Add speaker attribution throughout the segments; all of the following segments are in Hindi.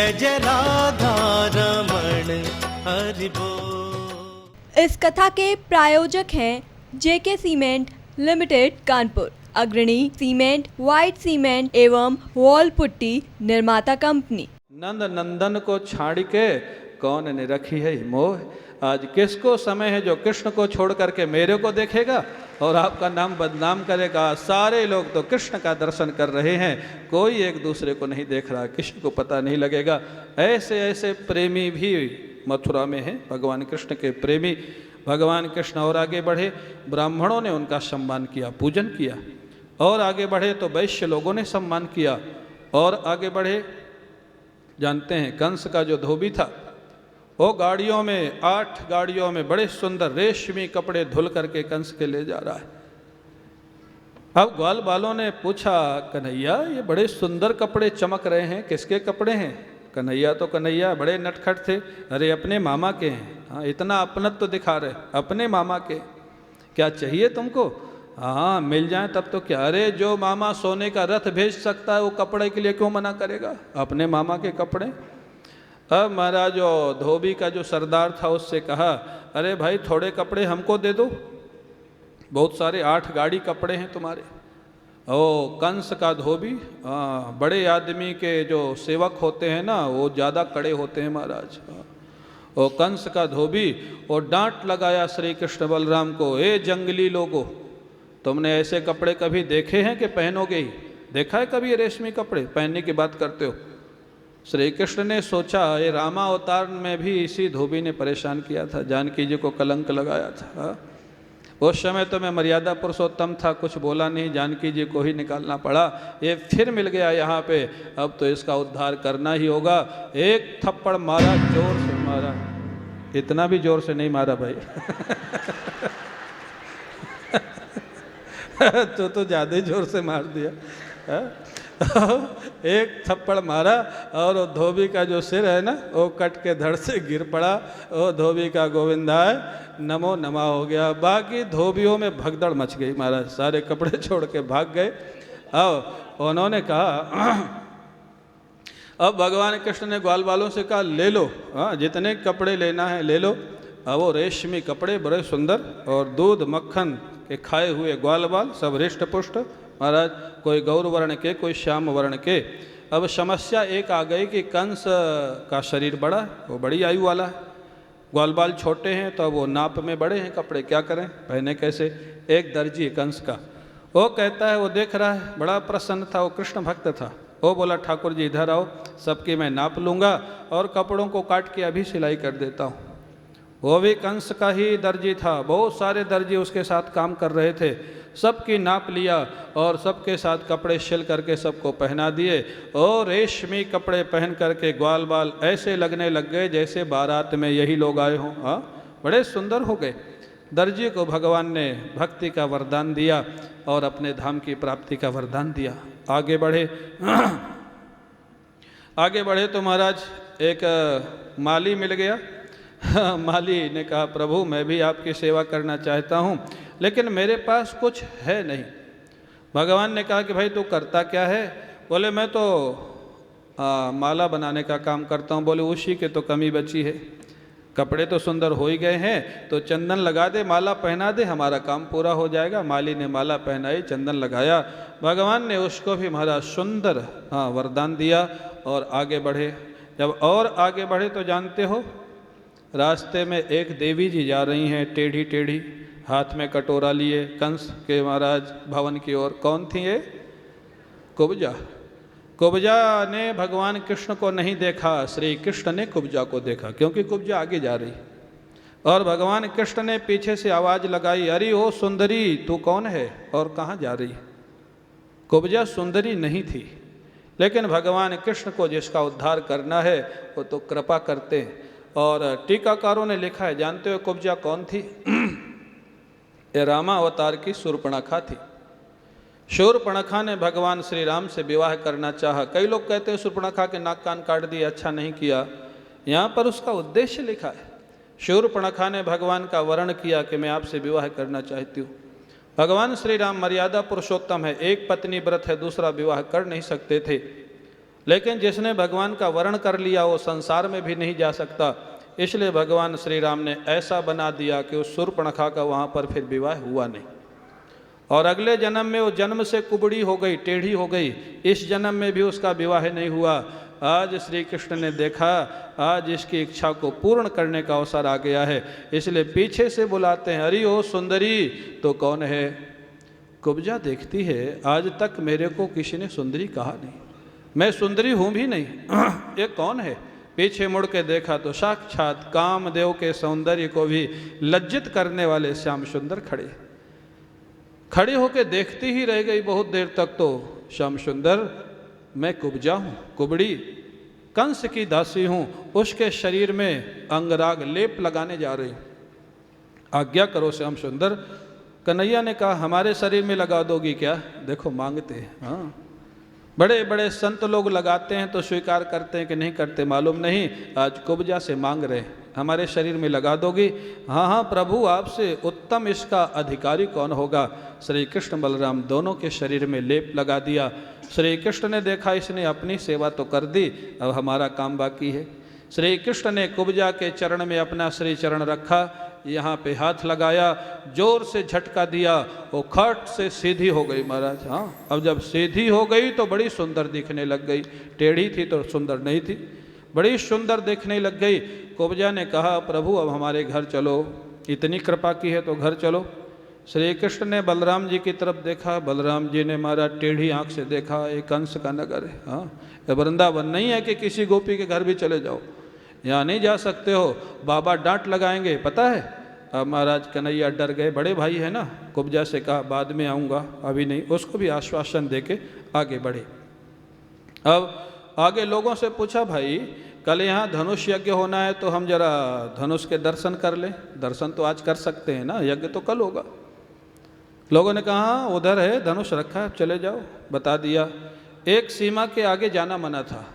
Speaker 1: जय जय राधा रमण हरि बोल।
Speaker 2: इस कथा के प्रायोजक हैं जेके सीमेंट लिमिटेड कानपुर, अग्रणी सीमेंट, व्हाइट सीमेंट एवं वॉल पुट्टी निर्माता कंपनी।
Speaker 3: नंद नंदन को छाड़ के कौन ने रखी है मोह। आज किसको समय है जो कृष्ण को छोड़ करके मेरे को देखेगा और आपका नाम बदनाम करेगा। सारे लोग तो कृष्ण का दर्शन कर रहे हैं, कोई एक दूसरे को नहीं देख रहा, किसी को पता नहीं लगेगा। ऐसे ऐसे प्रेमी भी मथुरा में हैं, भगवान कृष्ण के प्रेमी। भगवान कृष्ण और आगे बढ़े, ब्राह्मणों ने उनका सम्मान किया, पूजन किया। और आगे बढ़े तो वैश्य लोगों ने सम्मान किया। और आगे बढ़े, जानते हैं कंस का जो धोबी था वो गाड़ियों में 8 गाड़ियों में बड़े सुंदर रेशमी कपड़े धुल करके कंस के ले जा रहा है। अब ग्वाल बालों ने पूछा, कन्हैया ये बड़े सुंदर कपड़े चमक रहे हैं, किसके कपड़े हैं? कन्हैया तो कन्हैया बड़े नटखट थे, अरे अपने मामा के हैं। हाँ, इतना अपनत्व तो दिखा रहे, अपने मामा के। क्या चाहिए तुमको? हाँ मिल जाए तब तो क्या। अरे जो मामा सोने का रथ भेज सकता है वो कपड़े के लिए क्यों मना करेगा? अपने मामा के कपड़े। अब महाराज जो धोबी का जो सरदार था उससे कहा, अरे भाई थोड़े कपड़े हमको दे दो, बहुत सारे 8 गाड़ी कपड़े हैं तुम्हारे। ओ कंस का धोबी, हाँ बड़े आदमी के जो सेवक होते हैं ना वो ज़्यादा कड़े होते हैं महाराज। ओ कंस का धोबी और डांट लगाया श्री कृष्ण बलराम को, ए जंगली लोगों, तुमने ऐसे कपड़े कभी देखे हैं कि पहनोगे ही? देखा है कभी रेशमी कपड़े पहनने की बात करते हो? श्री कृष्ण ने सोचा ये रामा अवतार में भी इसी धोबी ने परेशान किया था, जानकी जी को कलंक लगाया था। उस समय तो मैं मर्यादा पुरुषोत्तम था, कुछ बोला नहीं, जानकी जी को ही निकालना पड़ा। ये फिर मिल गया यहाँ पे, अब तो इसका उद्धार करना ही होगा। एक थप्पड़ मारा, जोर से मारा, इतना भी जोर से नहीं मारा भाई तो ज़्यादा जोर से मार दिया। एक थप्पड़ मारा और वो धोबी का जो सिर है ना वो कट के धड़ से गिर पड़ा। वो धोबी का गोविंदाय नमो नमा हो गया। बाकी धोबियों में भगदड़ मच गई महाराज, सारे कपड़े छोड़ के भाग गए। अब उन्होंने कहा, अब भगवान कृष्ण ने ग्वाल वालों से कहा ले लो, हाँ जितने कपड़े लेना है ले लो। अब वो रेशमी कपड़े बड़े सुंदर और दूध मक्खन के खाए हुए ग्वाल बाल सब हृष्ट पुष्ट महाराज, कोई गौर वर्ण के, कोई श्याम वर्ण के। अब समस्या एक आ गई कि कंस का शरीर बड़ा है, वो बड़ी आयु वाला है, ग्वाल बाल छोटे हैं, तो अब वो नाप में बड़े हैं कपड़े, क्या करें, पहने कैसे? एक दर्जी कंस का, वो कहता है, वो देख रहा है, बड़ा प्रसन्न था, वो कृष्ण भक्त था। वो बोला ठाकुर जी इधर आओ, सबकी मैं नाप लूँगा और कपड़ों को काट के अभी सिलाई कर देता हूँ। वो भी कंस का ही दर्जी था, बहुत सारे दर्जी उसके साथ काम कर रहे थे, सबकी नाप लिया और सबके साथ कपड़े सिल करके सबको पहना दिए। और रेशमी कपड़े पहन करके ग्वाल बाल ऐसे लगने लग गए जैसे बारात में यही लोग आए हों। हाँ बड़े सुंदर हो गए। दर्जी को भगवान ने भक्ति का वरदान दिया और अपने धाम की प्राप्ति का वरदान दिया। आगे बढ़े आगे बढ़े तो महाराज एक माली मिल गया। माली ने कहा, प्रभु मैं भी आपकी सेवा करना चाहता हूँ लेकिन मेरे पास कुछ है नहीं। भगवान ने कहा कि भाई तू करता क्या है? बोले मैं तो माला बनाने का काम करता हूँ। बोले उसी के तो कमी बची है, कपड़े तो सुंदर हो ही गए हैं, तो चंदन लगा दे, माला पहना दे, हमारा काम पूरा हो जाएगा। माली ने माला पहनाई, चंदन लगाया, भगवान ने उसको भी महाराज सुंदर वरदान दिया और आगे बढ़े। जब और आगे बढ़े तो जानते हो रास्ते में एक देवी जी जा रही हैं टेढ़ी टेढ़ी, हाथ में कटोरा लिए कंस के महाराज भवन की ओर। कौन थी ये? कुब्जा। कुब्जा ने भगवान कृष्ण को नहीं देखा, श्री कृष्ण ने कुब्जा को देखा, क्योंकि कुब्जा आगे जा रही और भगवान कृष्ण ने पीछे से आवाज़ लगाई, अरे ओ सुंदरी तू कौन है और कहाँ जा रही? कुब्जा सुंदरी नहीं थी, लेकिन भगवान कृष्ण को जिसका उद्धार करना है वो तो कृपा करते हैं। और टीकाकारों ने लिखा है, जानते हो कुब्जा कौन थी? ये रामा अवतार की शूर्पणखा थी। शूर्पणखा ने भगवान श्री राम से विवाह करना चाहा। कई लोग कहते हैं शूर्पणखा के नाक कान काट दिए, अच्छा नहीं किया। यहाँ पर उसका उद्देश्य लिखा है। शूर्पणखा ने भगवान का वर्ण किया कि मैं आपसे विवाह करना चाहती हूँ। भगवान श्री राम मर्यादा पुरुषोत्तम है, एक पत्नी व्रत है, दूसरा विवाह कर नहीं सकते थे। लेकिन जिसने भगवान का वर्ण कर लिया वो संसार में भी नहीं जा सकता। इसलिए भगवान श्री राम ने ऐसा बना दिया कि उस शूर्पणखा का वहाँ पर फिर विवाह हुआ नहीं, और अगले जन्म में वो जन्म से कुबड़ी हो गई, टेढ़ी हो गई, इस जन्म में भी उसका विवाह नहीं हुआ। आज श्री कृष्ण ने देखा आज इसकी इच्छा को पूर्ण करने का अवसर आ गया है, इसलिए पीछे से बुलाते हैं, अरे ओ सुंदरी। तो कौन है? कुब्जा देखती है आज तक मेरे को किसी ने सुंदरी कहा नहीं, मैं सुंदरी हूँ भी नहीं। ये कौन है? पीछे मुड़ के देखा तो साक्षात कामदेव के सौंदर्य को भी लज्जित करने वाले श्याम सुंदर खड़े होके देखती ही रह गई बहुत देर तक। तो श्याम सुंदर, मैं कुब्जा हूँ, कुबड़ी, कंस की दासी हूँ, उसके शरीर में अंगराग लेप लगाने जा रही हूँ, आज्ञा करो श्याम सुंदर। कन्हैया ने कहा हमारे शरीर में लगा दोगी क्या? देखो मांगते हैं। हाँ, बड़े बड़े संत लोग लगाते हैं तो स्वीकार करते हैं कि नहीं करते मालूम नहीं, आज कुब्जा से मांग रहे हैं हमारे शरीर में लगा दोगी? हाँ हाँ प्रभु, आपसे उत्तम इसका अधिकारी कौन होगा। श्री कृष्ण बलराम दोनों के शरीर में लेप लगा दिया। श्री कृष्ण ने देखा इसने अपनी सेवा तो कर दी, अब हमारा काम बाकी है। श्री कृष्ण ने कुब्जा के चरण में अपना श्री चरण रखा, यहाँ पे हाथ लगाया, जोर से झटका दिया, वो खट से सीधी हो गई महाराज। हाँ, अब जब सीधी हो गई तो बड़ी सुंदर दिखने लग गई, टेढ़ी थी तो सुंदर नहीं थी, बड़ी सुंदर दिखने लग गई। कुब्जा ने कहा प्रभु अब हमारे घर चलो, इतनी कृपा की है तो घर चलो। श्री कृष्ण ने बलराम जी की तरफ देखा, बलराम जी ने महाराज टेढ़ी आंख से देखा, ये कंस का नगर है। हाँ, ये वृंदावन नहीं है कि किसी गोपी के घर भी चले जाओ, यहाँ नहीं जा सकते हो, बाबा डांट लगाएंगे, पता है। अब महाराज कन्हैया डर गए, बड़े भाई है ना, कुब्जा से कहा बाद में आऊँगा, अभी नहीं, उसको भी आश्वासन देके आगे बढ़े। अब आगे लोगों से पूछा भाई कल यहाँ धनुष यज्ञ होना है तो हम जरा धनुष के दर्शन कर लें। दर्शन तो आज कर सकते हैं ना, यज्ञ तो कल होगा। लोगों ने कहा हाँ उधर है धनुष रखा है, चले जाओ। बता दिया। एक सीमा के आगे जाना मना था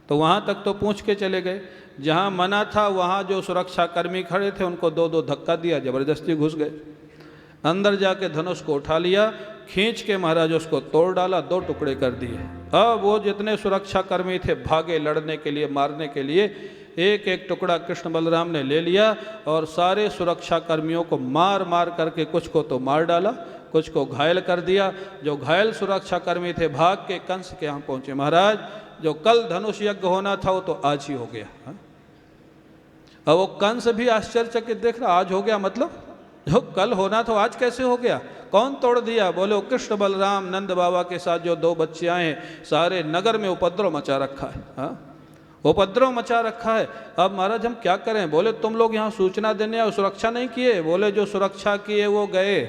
Speaker 3: तो वहाँ तक तो पूछ के चले गए, जहाँ मना था वहाँ जो सुरक्षा कर्मी खड़े थे उनको दो दो धक्का दिया, जबरदस्ती घुस गए। अंदर जाके धनुष को उठा लिया, खींच के महाराज उसको तोड़ डाला, दो टुकड़े कर दिए। अब वो जितने सुरक्षा कर्मी थे भागे लड़ने के लिए, मारने के लिए, एक एक टुकड़ा कृष्ण बलराम ने ले लिया और सारे सुरक्षा कर्मियों को मार मार करके कुछ को तो मार डाला, कुछ को घायल कर दिया। जो घायल सुरक्षा कर्मी थे भाग के कंस के यहाँ पहुँचे। महाराज जो कल धनुष यज्ञ होना था वो तो आज ही हो गया। अब वो कंस भी आश्चर्यचकित देख रहा, आज हो गया मतलब जो कल होना था आज कैसे हो गया? कौन तोड़ दिया? बोले कृष्ण बलराम नंद बाबा के साथ जो दो बच्चे आए हैं, सारे नगर में उपद्रव मचा रखा है। हाँ, उपद्रव मचा रखा है। अब महाराज हम क्या करें? बोले तुम लोग यहाँ सूचना देने और सुरक्षा नहीं किए? बोले जो सुरक्षा किए वो गए,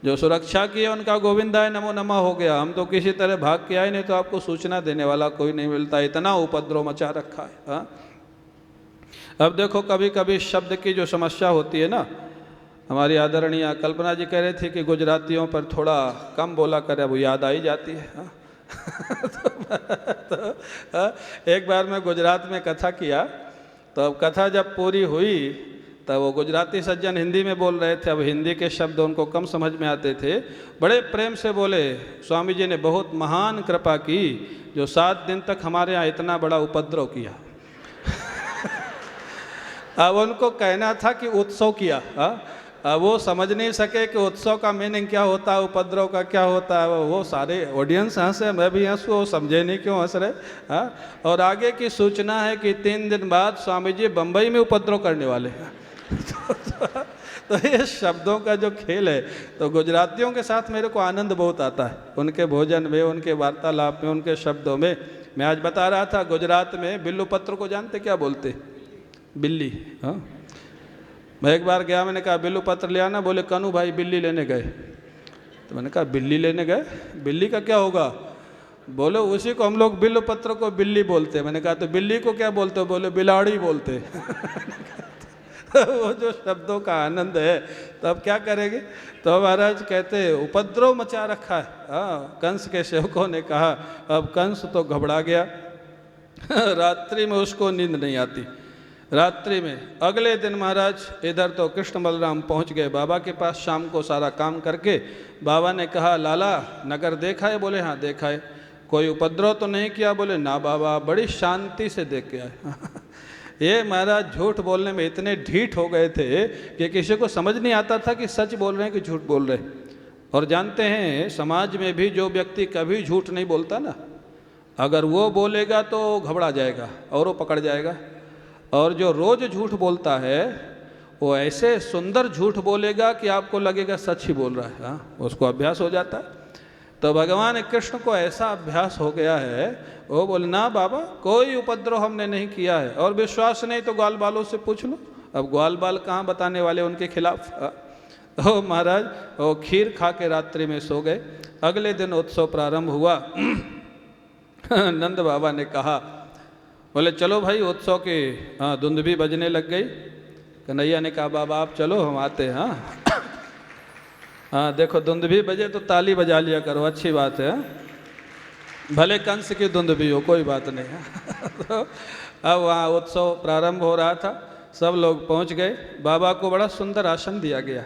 Speaker 3: जो सुरक्षा किए उनका गोविंदाय नमो नमः हो गया, हम तो किसी तरह भाग के आए, नहीं तो आपको सूचना देने वाला कोई नहीं मिलता, इतना उपद्रव मचा रखा है। हाँ, अब देखो कभी कभी शब्द की जो समस्या होती है ना, हमारी आदरणीय कल्पना जी कह रहे थे कि गुजरातियों पर थोड़ा कम बोला करे, वो याद आई जाती है। हाँ? तो एक बार मैं गुजरात में कथा किया, तो अब कथा जब पूरी हुई तब वो गुजराती सज्जन हिंदी में बोल रहे थे। अब हिंदी के शब्द उनको कम समझ में आते थे, बड़े प्रेम से बोले स्वामी जी ने बहुत महान कृपा की जो 7 दिन तक हमारे यहाँ इतना बड़ा उपद्रव किया। अब उनको कहना था कि उत्सव किया। अब वो समझ नहीं सके कि उत्सव का मीनिंग क्या होता है, उपद्रव का क्या होता है। वो सारे ऑडियंस हंसे, मैं भी हंसूँ, वो समझे नहीं क्यों हंस रहे। हाँ, और आगे की सूचना है कि 3 दिन बाद स्वामी जी बम्बई में उपद्रव करने वाले हैं। तो ये शब्दों का जो खेल है, तो गुजरातियों के साथ मेरे को आनंद बहुत आता है, उनके भोजन में, उनके वार्तालाप में, उनके शब्दों में। मैं आज बता रहा था गुजरात में बिल्लू पत्र को जानते क्या बोलते? बिल्ली। हाँ, मैं एक बार गया, मैंने कहा बिल्लू पत्र ले आना, बोले कनू भाई बिल्ली लेने गए। तो मैंने कहा बिल्ली लेने गए, बिल्ली का क्या होगा? बोले उसी को हम लोग बिल्लू पत्र को बिल्ली बोलते। मैंने कहा तो बिल्ली को क्या बोलते हो? बोले बिलाड़ी बोलते। वो जो शब्दों का आनंद है, तो अब क्या करेंगे? तो महाराज कहते उपद्रव मचा रखा है। हाँ, कंस के सेवकों ने कहा। अब कंस तो घबरा गया। रात्रि में उसको नींद नहीं आती। रात्रि में अगले दिन महाराज इधर तो कृष्ण बलराम पहुंच गए बाबा के पास, शाम को सारा काम करके। बाबा ने कहा लाला नगर देखा है? बोले हाँ देखा है। कोई उपद्रव तो नहीं किया? बोले ना बाबा, बड़ी शांति से देख के आए। ये महाराज झूठ बोलने में इतने ढीठ हो गए थे कि किसी को समझ नहीं आता था कि सच बोल रहे हैं कि झूठ बोल रहे हैं। और जानते हैं समाज में भी जो व्यक्ति कभी झूठ नहीं बोलता ना, अगर वो बोलेगा तो घबरा जाएगा और वो पकड़ जाएगा। और जो रोज़ झूठ बोलता है वो ऐसे सुंदर झूठ बोलेगा कि आपको लगेगा सच ही बोल रहा है। हाँ, उसको अभ्यास हो जाता है। तो भगवान कृष्ण को ऐसा अभ्यास हो गया है, वो बोले ना बाबा, कोई उपद्रव हमने नहीं किया है। और विश्वास नहीं तो ग्वाल बालों से पूछ लो। अब ग्वाल बाल कहाँ बताने वाले उनके खिलाफ। तो महाराज वो खीर खा के रात्रि में सो गए। अगले दिन उत्सव प्रारंभ हुआ। नंद बाबा ने कहा, बोले चलो भाई उत्सव की धुंध भी बजने लग गई। कन्हैया ने कहा बाबा आप चलो, हम आते हैं। हाँ देखो धुंध भी बजे तो ताली बजा लिया करो, अच्छी बात है। भले कंस की धुंध भी हो, कोई बात नहीं है। तो अब वहाँ उत्सव प्रारंभ हो रहा था, सब लोग पहुँच गए। बाबा को बड़ा सुंदर आसन दिया गया।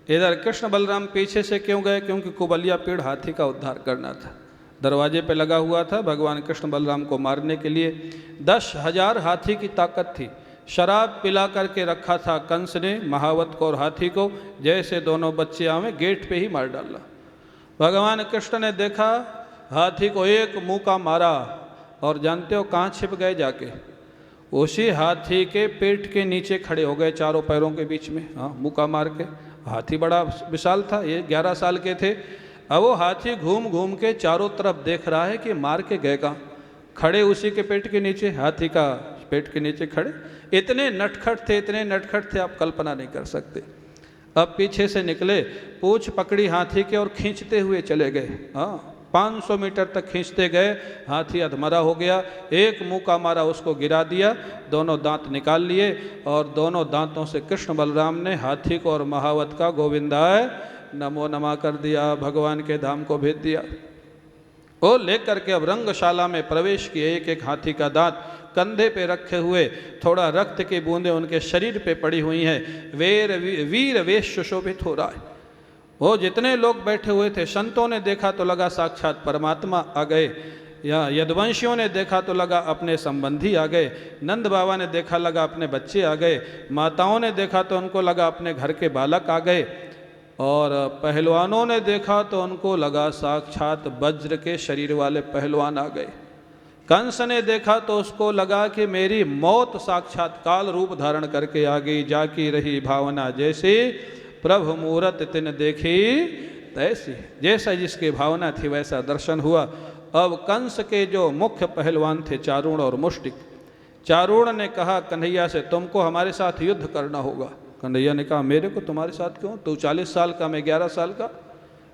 Speaker 3: इधर कृष्ण बलराम पीछे से क्यों गए? क्योंकि कुबलिया पेड़ हाथी का उद्धार करना था। दरवाजे पे लगा हुआ था भगवान कृष्ण बलराम को मारने के लिए। 10,000 हाथी की ताकत थी। शराब पिला करके रखा था कंस ने महावत को और हाथी को। जैसे दोनों बच्चे आवे गेट पे ही मार डाला। भगवान कृष्ण ने देखा, हाथी को एक मुक्का मारा और जानते हो कहाँ छिप गए जाके? उसी हाथी के पेट के नीचे खड़े हो गए, चारों पैरों के बीच में। हाँ, मुक्का मार के। हाथी बड़ा विशाल था, ये 11 साल के थे। अब वो हाथी घूम घूम के चारों तरफ देख रहा है कि मार के गए कहाँ। खड़े उसी के पेट के नीचे, हाथी का पेट के नीचे खड़े। इतने नटखट थे, इतने नटखट थे, आप कल्पना नहीं कर सकते। अब पीछे से निकले, पूंछ पकड़ी हाथी के और खींचते हुए चले गए। हाँ, 500 मीटर तक खींचते गए। हाथी अधमरा हो गया। एक मुक्का मारा, उसको गिरा दिया। दोनों दांत निकाल लिए और दोनों दांतों से कृष्ण बलराम ने हाथी को और महावत का गोविंदाय नमो नमः कर दिया, भगवान के धाम को भेज दिया। वो लेकर के अब रंगशाला में प्रवेश किए। एक एक हाथी का दांत कंधे पे रखे हुए, थोड़ा रक्त की बूंदें उनके शरीर पे पड़ी हुई हैं। वीर वेश सुशोभित हो रहा है। वो जितने लोग बैठे हुए थे, संतों ने देखा तो लगा साक्षात परमात्मा आ गए, या यदुवंशियों ने देखा तो लगा अपने संबंधी आ गए, नंद बाबा ने देखा लगा अपने बच्चे आ गए, माताओं ने देखा तो उनको लगा अपने घर के बालक आ गए, और पहलवानों ने देखा तो उनको लगा साक्षात वज्र के शरीर वाले पहलवान आ गए। कंस ने देखा तो उसको लगा कि मेरी मौत साक्षात काल रूप धारण करके आ गई। जाकी रही भावना जैसी, प्रभु मूरत तिन देखी तैसी। जैसा जिसकी भावना थी वैसा दर्शन हुआ। अब कंस के जो मुख्य पहलवान थे चारूण और मुष्टिक, चारूण ने कहा कन्हैया से तुमको हमारे साथ युद्ध करना होगा। कन्हैया ने कहा मेरे को तुम्हारे साथ क्यों? तू 40 साल का, मैं 11 साल का।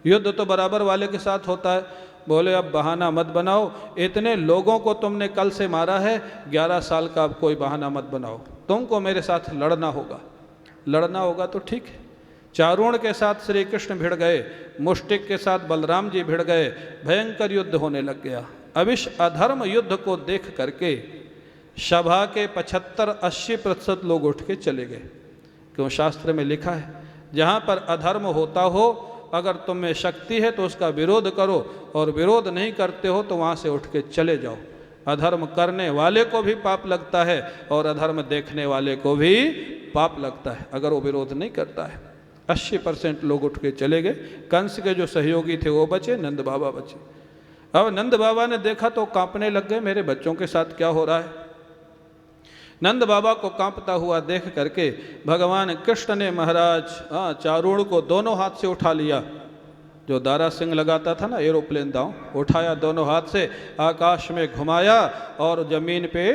Speaker 3: युद्ध तो बराबर वाले के साथ होता है। बोले अब बहाना मत बनाओ, इतने लोगों को तुमने कल से मारा है, 11 साल का, अब कोई बहाना मत बनाओ, तुमको मेरे साथ लड़ना होगा। लड़ना होगा तो ठीक है। चारूण के साथ श्री कृष्ण भिड़ गए, मुष्टिक के साथ बलराम जी भिड़ गए। भयंकर युद्ध होने लग गया। अब इस अधर्म युद्ध को देख करके सभा के 75-80% लोग उठ के चले गए। क्यों? शास्त्र में लिखा है जहाँ पर अधर्म होता हो, अगर तुम में शक्ति है तो उसका विरोध करो, और विरोध नहीं करते हो तो वहाँ से उठ के चले जाओ। अधर्म करने वाले को भी पाप लगता है और अधर्म देखने वाले को भी पाप लगता है अगर वो विरोध नहीं करता है। 80% लोग उठ के चले गए। कंस के जो सहयोगी थे वो बचे, नंद बाबा बचे। अब नंद बाबा ने देखा तो कांपने लग गए, मेरे बच्चों के साथ क्या हो रहा है। नंद बाबा को कांपता हुआ देख करके भगवान कृष्ण ने महाराज चारूण को दोनों हाथ से उठा लिया। जो दारा सिंह लगाता था ना, एरोप्लेन दांव, उठाया दोनों हाथ से, आकाश में घुमाया और जमीन पे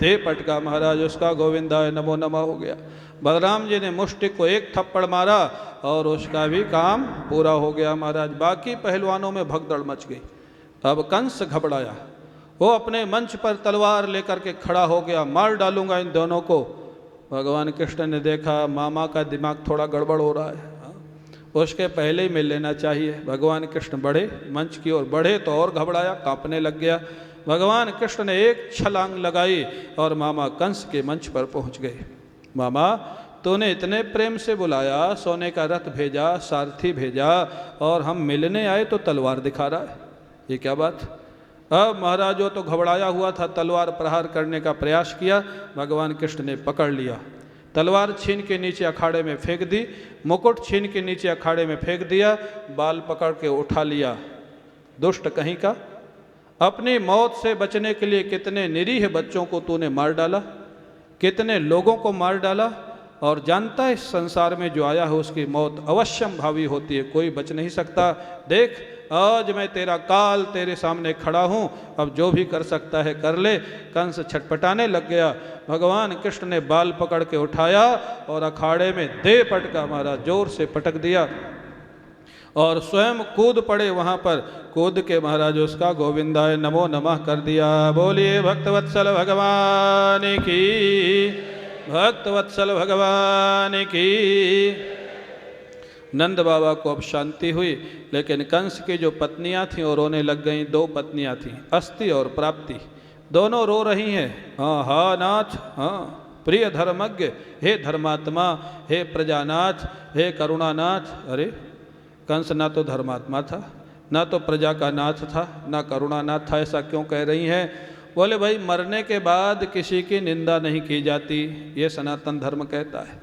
Speaker 3: दे पटका। महाराज उसका गोविंदाय नमो नमः हो गया। बलराम जी ने मुष्टिक को एक थप्पड़ मारा और उसका भी काम पूरा हो गया। महाराज बाकी पहलवानों में भगदड़ मच गई। अब कंस घबराया, वो अपने मंच पर तलवार लेकर के खड़ा हो गया, मार डालूंगा इन दोनों को। भगवान कृष्ण ने देखा मामा का दिमाग थोड़ा गड़बड़ हो रहा है, उसके पहले ही मिल लेना चाहिए। भगवान कृष्ण बढ़े, मंच की ओर बढ़े तो और घबराया, कांपने लग गया। भगवान कृष्ण ने एक छलांग लगाई और मामा कंस के मंच पर पहुंच गए। मामा तूने इतने प्रेम से बुलाया, सोने का रथ भेजा, सारथी भेजा, और हम मिलने आए तो तलवार दिखा रहा है, ये क्या बात? अब महाराज वो तो घबराया हुआ था, तलवार प्रहार करने का प्रयास किया, भगवान कृष्ण ने पकड़ लिया, तलवार छीन के नीचे अखाड़े में फेंक दी, मुकुट छीन के नीचे अखाड़े में फेंक दिया, बाल पकड़ के उठा लिया। दुष्ट कहीं का, अपनी मौत से बचने के लिए कितने निरीह बच्चों को तूने मार डाला, कितने लोगों को मार डाला, और जानता है इस संसार में जो आया है उसकी मौत अवश्यम भावी होती है, कोई बच नहीं सकता। देख आज मैं तेरा काल तेरे सामने खड़ा हूँ, अब जो भी कर सकता है कर ले। कंस छटपटाने लग गया। भगवान कृष्ण ने बाल पकड़ के उठाया और अखाड़े में दे पटका मारा, जोर से पटक दिया और स्वयं कूद पड़े वहाँ पर। कूद के महाराज उसका गोविंदाय नमो नमः कर दिया। बोलिए भक्तवत्सल भगवान की, भक्तवत्सल भगवान की। नंद बाबा को अब शांति हुई, लेकिन कंस की जो पत्नियां थीं वो रोने लग गईं। 2 पत्नियां थीं, अस्ति और प्राप्ति, दोनों रो रही हैं। हाँ हाँ नाथ, हाँ प्रिय धर्मज्ञ, हे धर्मात्मा, हे प्रजानाथ, हे करुणानाथ। अरे कंस ना तो धर्मात्मा था, ना तो प्रजा का नाथ था, ना करुणानाथ था, ऐसा क्यों कह रही हैं? बोले भाई मरने के बाद किसी की निंदा नहीं की जाती, ये सनातन धर्म कहता है।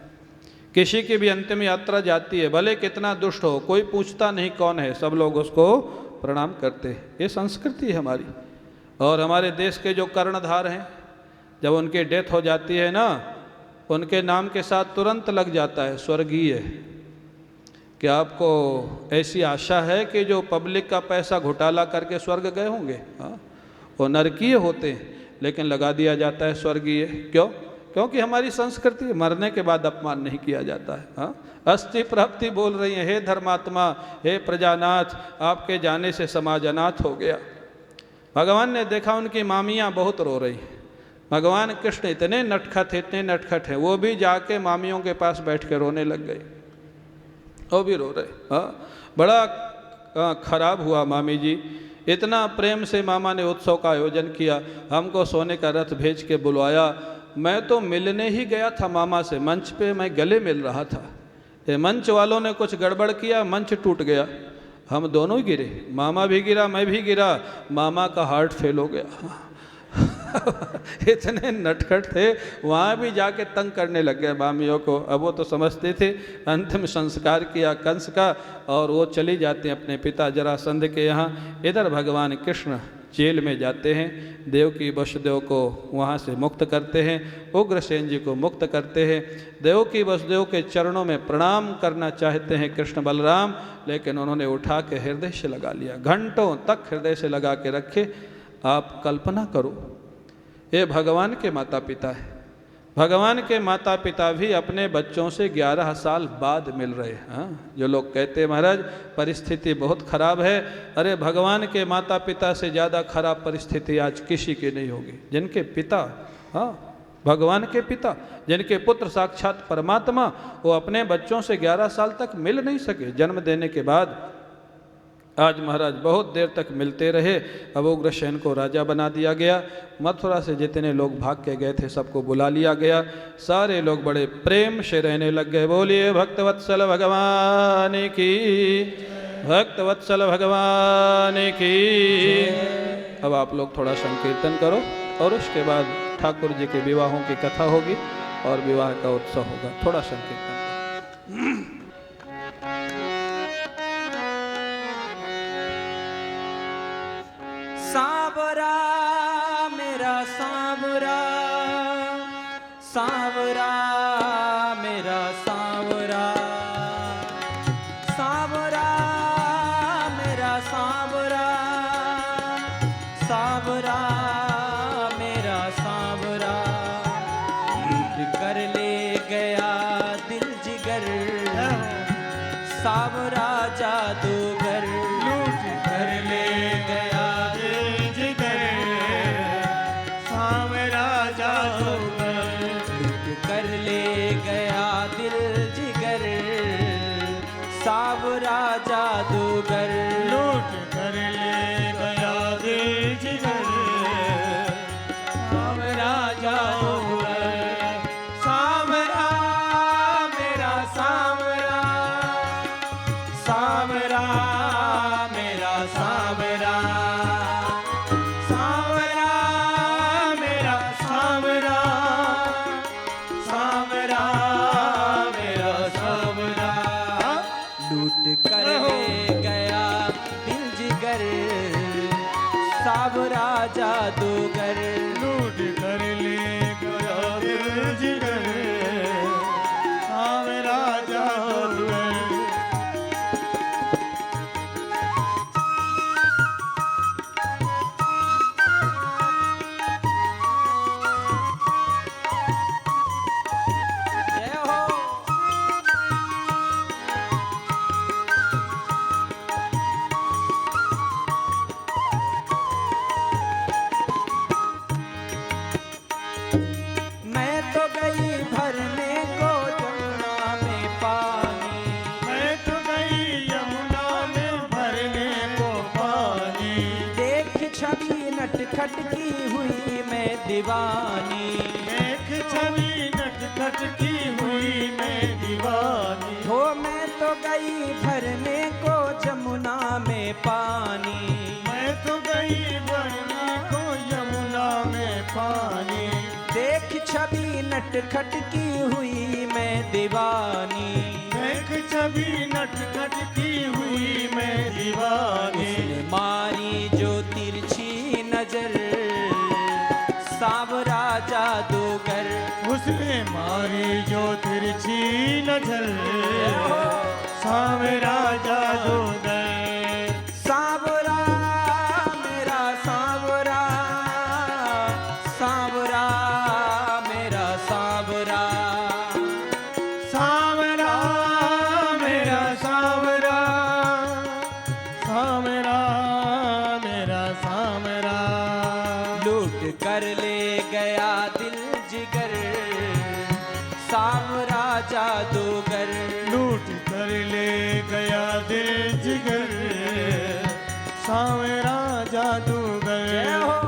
Speaker 3: किसी की भी अंतिम यात्रा जाती है, भले कितना दुष्ट हो, कोई पूछता नहीं कौन है, सब लोग उसको प्रणाम करते हैं। ये संस्कृति है हमारी। और हमारे देश के जो कर्णधार हैं, जब उनकी डेथ हो जाती है ना, उनके नाम के साथ तुरंत लग जाता है स्वर्गीय। क्या आपको ऐसी आशा है कि जो पब्लिक का पैसा घोटाला करके स्वर्ग गए होंगे? हाँ, वो नरकीय होते हैं, लेकिन लगा दिया जाता है स्वर्गीय। क्यों? क्योंकि हमारी संस्कृति, मरने के बाद अपमान नहीं किया जाता है। हाँ, अस्थि प्राप्ति बोल रही है, हे धर्मात्मा, हे प्रजानाथ, आपके जाने से समाज अनाथ हो गया। भगवान ने देखा उनकी मामियाँ बहुत रो रही। भगवान कृष्ण इतने नटखट, इतने नटखट हैं, वो भी जाके मामियों के पास बैठ के रोने लग गई। वो भी रो रहे। हाँ, बड़ा खराब हुआ मामी जी, इतना प्रेम से मामा ने उत्सव का आयोजन किया, हमको सोने का रथ भेज के बुलवाया। मैं तो मिलने ही गया था मामा से, मंच पे मैं गले मिल रहा था। ये मंच वालों ने कुछ गड़बड़ किया, मंच टूट गया, हम दोनों ही गिरे, मामा भी गिरा, मैं भी गिरा, मामा का हार्ट फेल हो गया। इतने नटखट थे, वहाँ भी जाके तंग करने लग गए मामियों को। अब वो तो समझते थे। अंतिम संस्कार किया कंस का और वो चली जाते हैं अपने पिता जरासंध के यहाँ। इधर भगवान कृष्ण जेल में जाते हैं, देवकी वसुदेव को वहाँ से मुक्त करते हैं, उग्रसेन जी को मुक्त करते हैं। देवकी वसुदेव के चरणों में प्रणाम करना चाहते हैं कृष्ण बलराम, लेकिन उन्होंने उठा के हृदय से लगा लिया, घंटों तक हृदय से लगा के रखे। आप कल्पना करो, ये भगवान के माता पिता है। भगवान के माता पिता भी अपने बच्चों से 11 साल बाद मिल रहे हैं। हाँ, जो लोग कहते हैं महाराज परिस्थिति बहुत खराब है, अरे भगवान के माता पिता से ज़्यादा खराब परिस्थिति आज किसी की नहीं होगी। जिनके पिता, हाँ भगवान के पिता, जिनके पुत्र साक्षात परमात्मा, वो अपने बच्चों से 11 साल तक मिल नहीं सके जन्म देने के बाद। आज महाराज बहुत देर तक मिलते रहे। अब उग्रसेन को राजा बना दिया गया। मथुरा से जितने लोग भाग के गए थे सबको बुला लिया गया। सारे लोग बड़े प्रेम से रहने लग गए। बोलिए भक्तवत्सल भगवान की, भक्तवत्सल भगवान की। अब आप लोग थोड़ा संकीर्तन करो और उसके बाद ठाकुर जी के विवाहों की कथा होगी और विवाह का उत्सव होगा। थोड़ा संकीर्तन करो।
Speaker 1: सांवरा मेरा सांवरा, सांवरा मेरा सांवरा, सांवरा मेरा सांवरा, सांवरा मेरा सांवरा। लूट कर ले गया दिल जिगर, सांवरा जादूगर। लूट कर ले गया कर ले गया दिल जिगर, सांवरा जादूगर। लूट कर ले गया दिल जिगर, सांवरा जादूगर। सांवरा मेरा सांवरा, सांवरा मेरा सांवरा, नटखट की हुई मैं दीवानी।
Speaker 4: देख छवि नटखट की हुई मैं दीवानी।
Speaker 1: हो मैं तो गई भरने को जमुना में पानी।
Speaker 4: मैं तो गई भरने को यमुना में पानी।
Speaker 1: देख छवि नटखट की हुई मैं दीवानी।
Speaker 4: देख छवि नटखट की हुई मैं दीवानी।
Speaker 1: उसने मारी जो तिरछी नजर सावरा जादूगर।
Speaker 4: उसने मारी जो तिरछी नजर सावरा जादूगर।
Speaker 1: सावरा मेरा सावरा, सावरा मेरा सावरा।
Speaker 4: सावरा मेरा सावरा, सावरा मेरा सावरा।
Speaker 1: लूट कर ले गया दिल जिगर सावरा जादूगर।
Speaker 4: लूट कर ले गया दिल जिगर सावरा जादूगर।
Speaker 1: जय हो।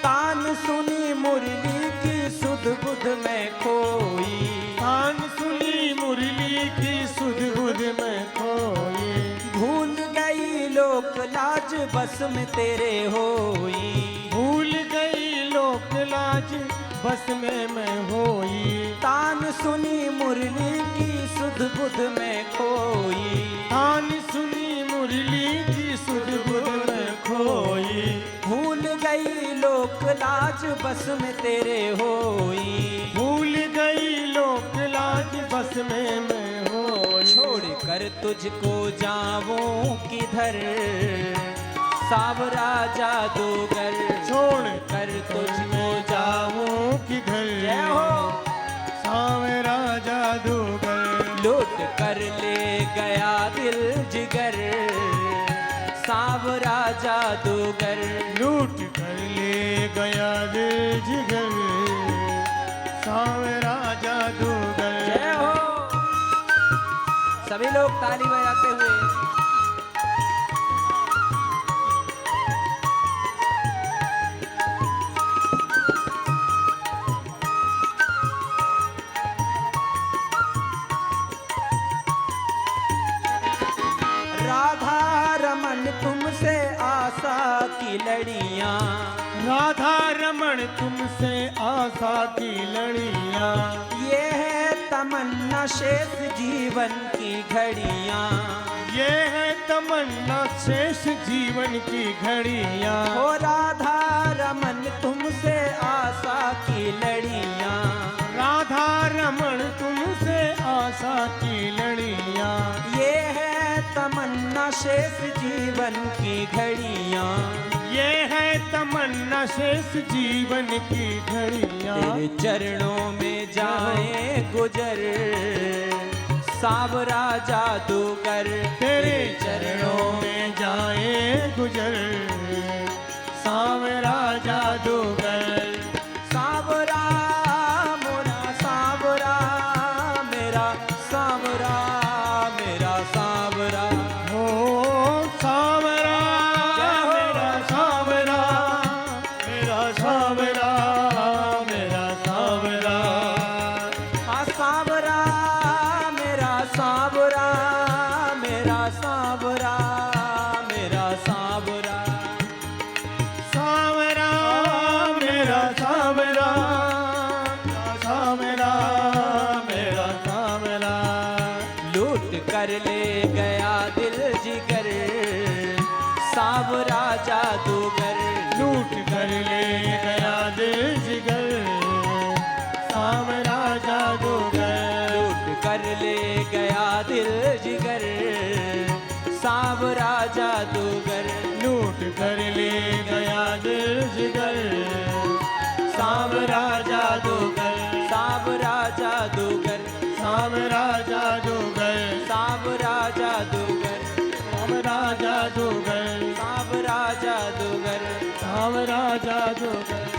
Speaker 1: तान सुनी मुरली की सुध बुध में खोई।
Speaker 4: कान सुनी मुरली की सुध बुध में खोई।
Speaker 1: भूल गई लोक लाज बस में तेरे होई।
Speaker 4: भूल गई लोक लाज बस में मैं होई।
Speaker 1: तान सुनी मुरली की सुध बुध में खोई।
Speaker 4: कान सुनी मुरली की सुध बुध में खोई।
Speaker 1: भूल गई लोक लाज बस में तेरे होई।
Speaker 4: भूल गई लोक लाज बस में मैं होई।
Speaker 1: छोड़ कर तुझको जाऊं किधर सावरा जादूगर।
Speaker 4: छोड़
Speaker 1: कर तुझको
Speaker 4: जाऊं किधर
Speaker 1: जय हो।
Speaker 4: सावरा जादूगर।
Speaker 1: लूट कर ले गया दिल जिगर सावरा जादूगर।
Speaker 4: लूट कर ले गया दिल जिगर सावरा जादूगर।
Speaker 1: जय हो। सभी लोग ताली बजाते हुए राधा रमन तुमसे आशा की लड़ियां।
Speaker 4: राधा रमन तुमसे आशा की लड़ियां।
Speaker 1: ये है तमन्ना शेष जीवन की घड़ियां।
Speaker 4: ये है तमन्ना शेष जीवन की घड़ियां।
Speaker 1: हो राधा रमन तुमसे आशा की लड़ियां।
Speaker 4: राधा रमन तुमसे आशा की लड़ियां।
Speaker 1: ये है तमन्ना शेष जीवन की घड़ियां।
Speaker 4: ये है तमन्ना शेष जीवन की घड़ियां।
Speaker 1: तेरे चरणों में जाए गुजर सावरा जादूगर।
Speaker 4: तेरे चरणों में जाए गुजर सावरा जादूगर।
Speaker 1: सावरा मोरा सावरा मेरा सावरा मेरा सावरा।
Speaker 4: हो सावरा मेरा सावरा, मेरा सावरा, मेरा सावरा।
Speaker 1: हाँ सावरा मेरा सावरा मेरा सावरा मेरा सावरा।
Speaker 4: सावरा मेरा सावरा, सावरा मेरा सावरा।
Speaker 1: लूट कर ले गया दिल जिगर सावरा जादूगर।
Speaker 4: लूट कर ले गया दिल जिगर सावरा जादूगर।
Speaker 1: लूट कर ले गया दिल जिगर सावरा जादूगर।
Speaker 4: लूट कर ले गया दिल जिगर सावरा जादूगर,
Speaker 1: सांवरा जादूगर,
Speaker 4: सांवरा जादूगर,
Speaker 1: सांवरा जादूगर,
Speaker 4: सांवरा जादूगर,
Speaker 1: सांवरा जादूगर।
Speaker 4: सांवरा जादूगर।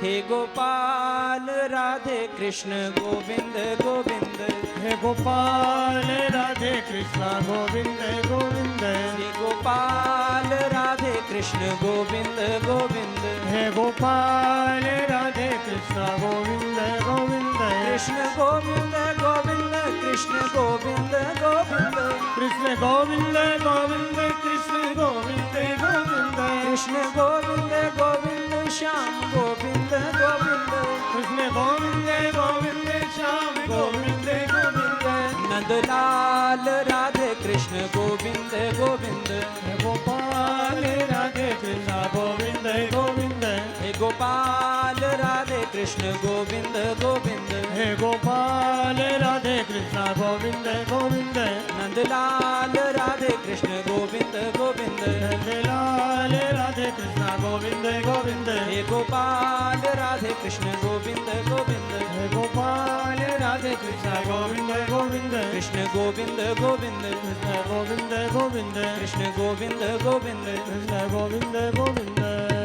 Speaker 1: हे गोपाल राधे कृष्ण गोविंद गोविंद,
Speaker 4: हे गोपाल राधे कृष्ण गोविंद गोविंद,
Speaker 1: हे गोपाल राधे कृष्ण गोविंद गोविंद,
Speaker 4: हे गोपाल राधे कृष्ण गोविंद गोविंद,
Speaker 1: कृष्ण गोविंद गोविंद, कृष्ण गोविंद गोविंद,
Speaker 4: कृष्ण गोविंद गोविंद, कृष्ण गोविंद गोविंद,
Speaker 1: कृष्ण गोविंद गोविंद, श्याम गोविंद गोविंद,
Speaker 4: कृष्ण गोविंद गोविंद, श्याम गोविंद गोविंद,
Speaker 1: नंदलाल राधे कृष्ण गोविंद गोविंद,
Speaker 4: हे गोपाल राधे कृष्ण गोविंद गोविंद,
Speaker 1: हे गोपाल राधे कृष्ण गोविंद गोविंद,
Speaker 4: हे गोपाल राधे कृष्ण गोविंद गोविंद,
Speaker 1: नंदलाल राधे कृष्ण गोविंद गोविंद,
Speaker 4: नंदलाल राधे कृष्ण गोविंद गोविंद,
Speaker 1: हे गोपाल राधे कृष्ण गोविंद गोविंद,
Speaker 4: हे गोपाल राधे कृष्ण गोविंद गोविंद,
Speaker 1: कृष्ण गोविंद गोविंद,
Speaker 4: कृष्ण गोविंद गोविंद,
Speaker 1: कृष्ण गोविंद गोविंद।
Speaker 4: कृष्ण गोविंद गोविंद।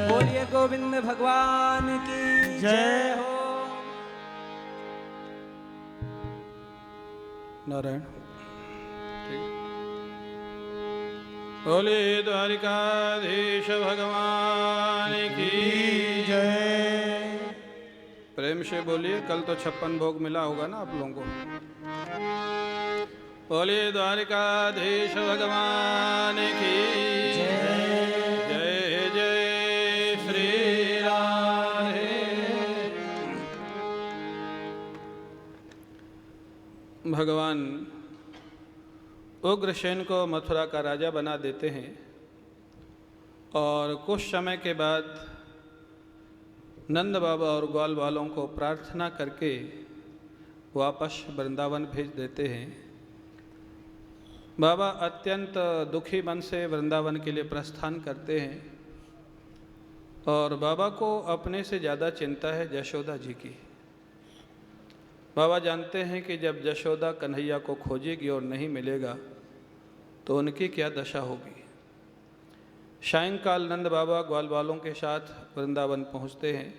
Speaker 1: बोलिए गोविंद भगवान की जय हो।
Speaker 3: नारायण। बोले द्वारिकाधीश भगवान की
Speaker 4: जय।
Speaker 3: प्रेम से बोलिए, कल तो 56 भोग मिला होगा ना आप लोगों को। बोले द्वारिकाधीश भगवान की जय। जय जय श्री राधे। भगवान उग्रसेन को मथुरा का राजा बना देते हैं और कुछ समय के बाद नंद बाबा और ग्वाल वालों को प्रार्थना करके वापस वृंदावन भेज देते हैं। बाबा अत्यंत दुखी मन से वृंदावन के लिए प्रस्थान करते हैं और बाबा को अपने से ज़्यादा चिंता है यशोदा जी की। बाबा जानते हैं कि जब यशोदा कन्हैया को खोजेगी और नहीं मिलेगा तो उनकी क्या दशा होगी। सायंकाल नंद बाबा ग्वाल वालों के साथ वृंदावन पहुंचते हैं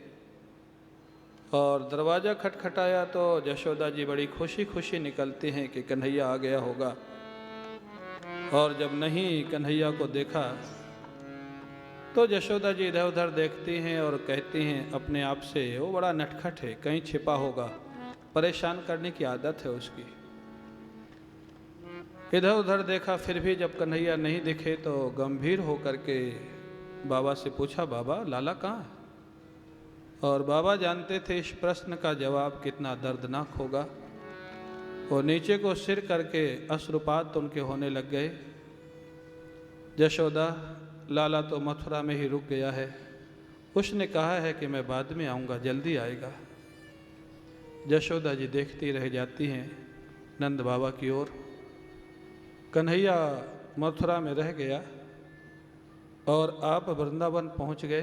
Speaker 3: और दरवाज़ा खटखटाया तो यशोदा जी बड़ी खुशी खुशी निकलती हैं कि कन्हैया आ गया होगा। और जब नहीं कन्हैया को देखा तो यशोदा जी इधर उधर देखती हैं और कहती हैं अपने आप से, वो बड़ा नटखट है, कहीं छिपा होगा, परेशान करने की आदत है उसकी। इधर उधर देखा, फिर भी जब कन्हैया नहीं दिखे तो गंभीर होकर के बाबा से पूछा, बाबा लाला कहाँ है? और बाबा जानते थे इस प्रश्न का जवाब कितना दर्दनाक होगा। वो नीचे को सिर करके अश्रुपात उनके होने लग गए। यशोदा, लाला तो मथुरा में ही रुक गया है, उसने कहा है कि मैं बाद में आऊँगा, जल्दी आएगा। यशोदा जी देखती रह जाती हैं नंद बाबा की ओर। कन्हैया मथुरा में रह गया और आप वृंदावन पहुंच गए।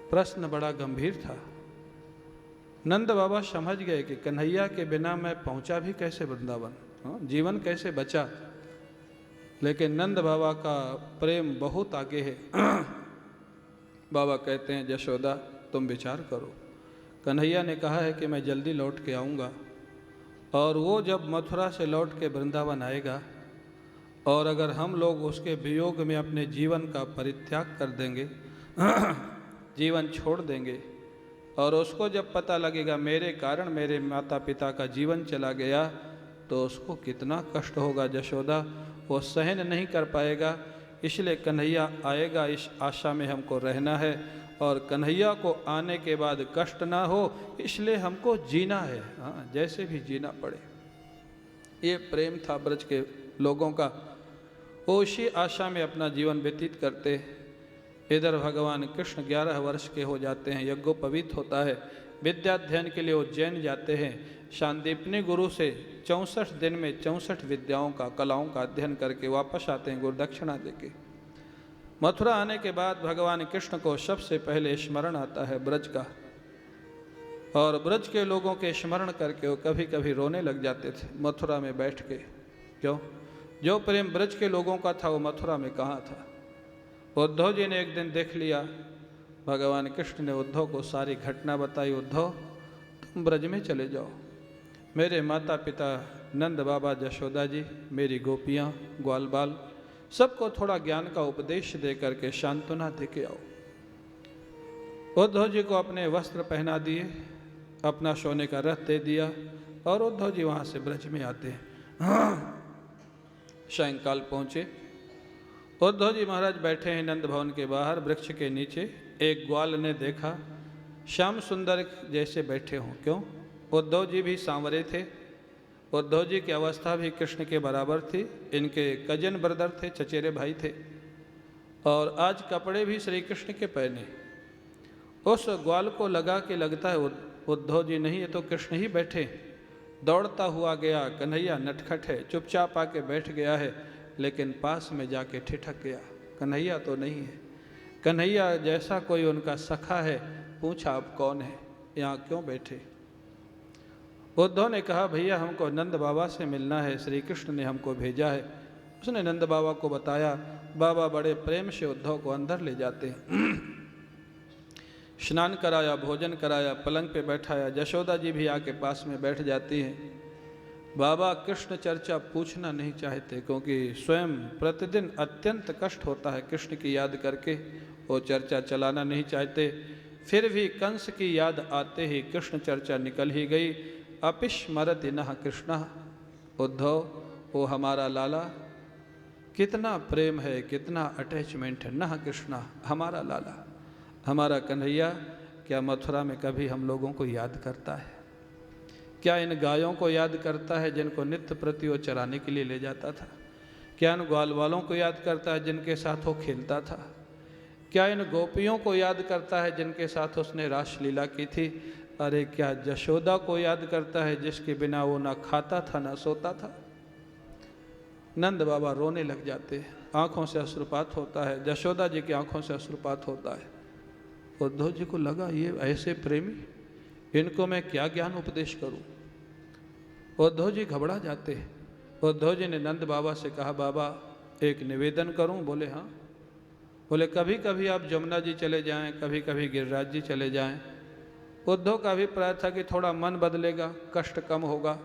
Speaker 3: प्रश्न बड़ा गंभीर था। नंद बाबा समझ गए कि कन्हैया के बिना मैं पहुंचा भी कैसे वृंदावन, जीवन कैसे बचा। लेकिन नंद बाबा का प्रेम बहुत आगे है। बाबा कहते हैं, यशोदा तुम विचार करो, कन्हैया ने कहा है कि मैं जल्दी लौट के आऊँगा और वो जब मथुरा से लौट के वृंदावन आएगा और अगर हम लोग उसके वियोग में अपने जीवन का परित्याग कर देंगे, जीवन छोड़ देंगे और उसको जब पता लगेगा मेरे कारण मेरे माता पिता का जीवन चला गया तो उसको कितना कष्ट होगा यशोदा, वो सहन नहीं कर पाएगा। इसलिए कन्हैया आएगा, इस आशा में हमको रहना है और कन्हैया को आने के बाद कष्ट ना हो इसलिए हमको जीना है, हाँ जैसे भी जीना पड़े। ये प्रेम था ब्रज के लोगों का। वो इसी आशा में अपना जीवन व्यतीत करते। इधर भगवान कृष्ण 11 वर्ष के हो जाते हैं, यज्ञोपवीत होता है, विद्याध्ययन के लिए उज्जैन जाते हैं। शांतिपनी गुरु से 64 दिन में 64 विद्याओं का, कलाओं का अध्ययन करके वापस आते हैं गुरु दक्षिणा देके। मथुरा आने के बाद भगवान कृष्ण को सबसे पहले स्मरण आता है ब्रज का, और ब्रज के लोगों के स्मरण करके वो कभी कभी रोने लग जाते थे मथुरा में बैठ के। क्यों? जो प्रेम ब्रज के लोगों का था वो मथुरा में कहाँ था। उद्धव जी ने एक दिन देख लिया, भगवान कृष्ण ने उद्धव को सारी घटना बताई। उद्धव, तुम ब्रज में चले जाओ, मेरे माता पिता नंद बाबा, जशोदा जी, मेरी गोपियाँ, ग्वाल बाल, सबको थोड़ा ज्ञान का उपदेश दे करके सांत्वना दे के आओ। उद्धव जी को अपने वस्त्र पहना दिए, अपना सोने का रथ दे दिया, और उद्धव जी वहाँ से ब्रज में आते हैं। सायंकाल पहुँचे, उद्धव जी महाराज बैठे हैं नंद भवन के बाहर वृक्ष के नीचे। एक ग्वाल ने देखा श्याम सुंदर जैसे बैठे हों। क्यों? उद्धव जी भी सांवरे थे, उद्धव जी की अवस्था भी कृष्ण के बराबर थी, इनके कजन ब्रदर थे, चचेरे भाई थे, और आज कपड़े भी श्री कृष्ण के पहने। उस ग्वाल को लगा कि लगता है उद्धव जी नहीं, ये तो कृष्ण ही बैठे। दौड़ता हुआ गया, कन्हैया नटखट है, चुपचाप आके बैठ गया है, लेकिन पास में जाके ठिठक गया, कन्हैया तो नहीं है। कन्हैया जैसा कोई उनका सखा है, पूछा आप कौन है, यहाँ क्यों बैठे? उद्धव ने कहा भैया हमको नंद बाबा से मिलना है, श्री कृष्ण ने हमको भेजा है। उसने नंद बाबा को बताया। बाबा बड़े प्रेम से उद्धव को अंदर ले जाते हैं। स्नान कराया, भोजन कराया, पलंग पे बैठाया, जशोदा जी भी आके पास में बैठ जाती हैं। बाबा कृष्ण चर्चा पूछना नहीं चाहते, क्योंकि स्वयं प्रतिदिन अत्यंत कष्ट होता है कृष्ण की याद करके, वो चर्चा चलाना नहीं चाहते। फिर भी कंस की याद आते ही कृष्ण चर्चा निकल ही गई। अपिस्मरति नः कृष्ण, उद्धव वो हमारा लाला, कितना प्रेम है, कितना अटैचमेंट है। नः कृष्ण, हमारा लाला, हमारा कन्हैया, क्या मथुरा में कभी हम लोगों को याद करता है? क्या इन गायों को याद करता है जिनको नित्य प्रति वो चराने के लिए ले जाता था? क्या इन ग्वाल वालों को याद करता है जिनके साथ वो खेलता था? क्या इन गोपियों को याद करता है जिनके साथ उसने रासलीला की थी? अरे क्या जशोदा को याद करता है जिसके बिना वो ना खाता था ना सोता था? नंद बाबा रोने लग जाते हैं, आंखों से अश्रुपात होता है, जशोदा जी की आंखों से अश्रुपात होता है। उद्धव जी को लगा ये ऐसे प्रेमी, इनको मैं क्या ज्ञान उपदेश करूं? उद्धव जी घबरा जाते हैं। उद्धव जी ने नंद बाबा से कहा बाबा एक निवेदन करूं? बोले हाँ। बोले कभी कभी आप जमुना जी चले जाएं, कभी कभी गिरिराज जी चले जाएं। उद्धव का अभिप्राय था कि थोड़ा मन बदलेगा, कष्ट कम होगा।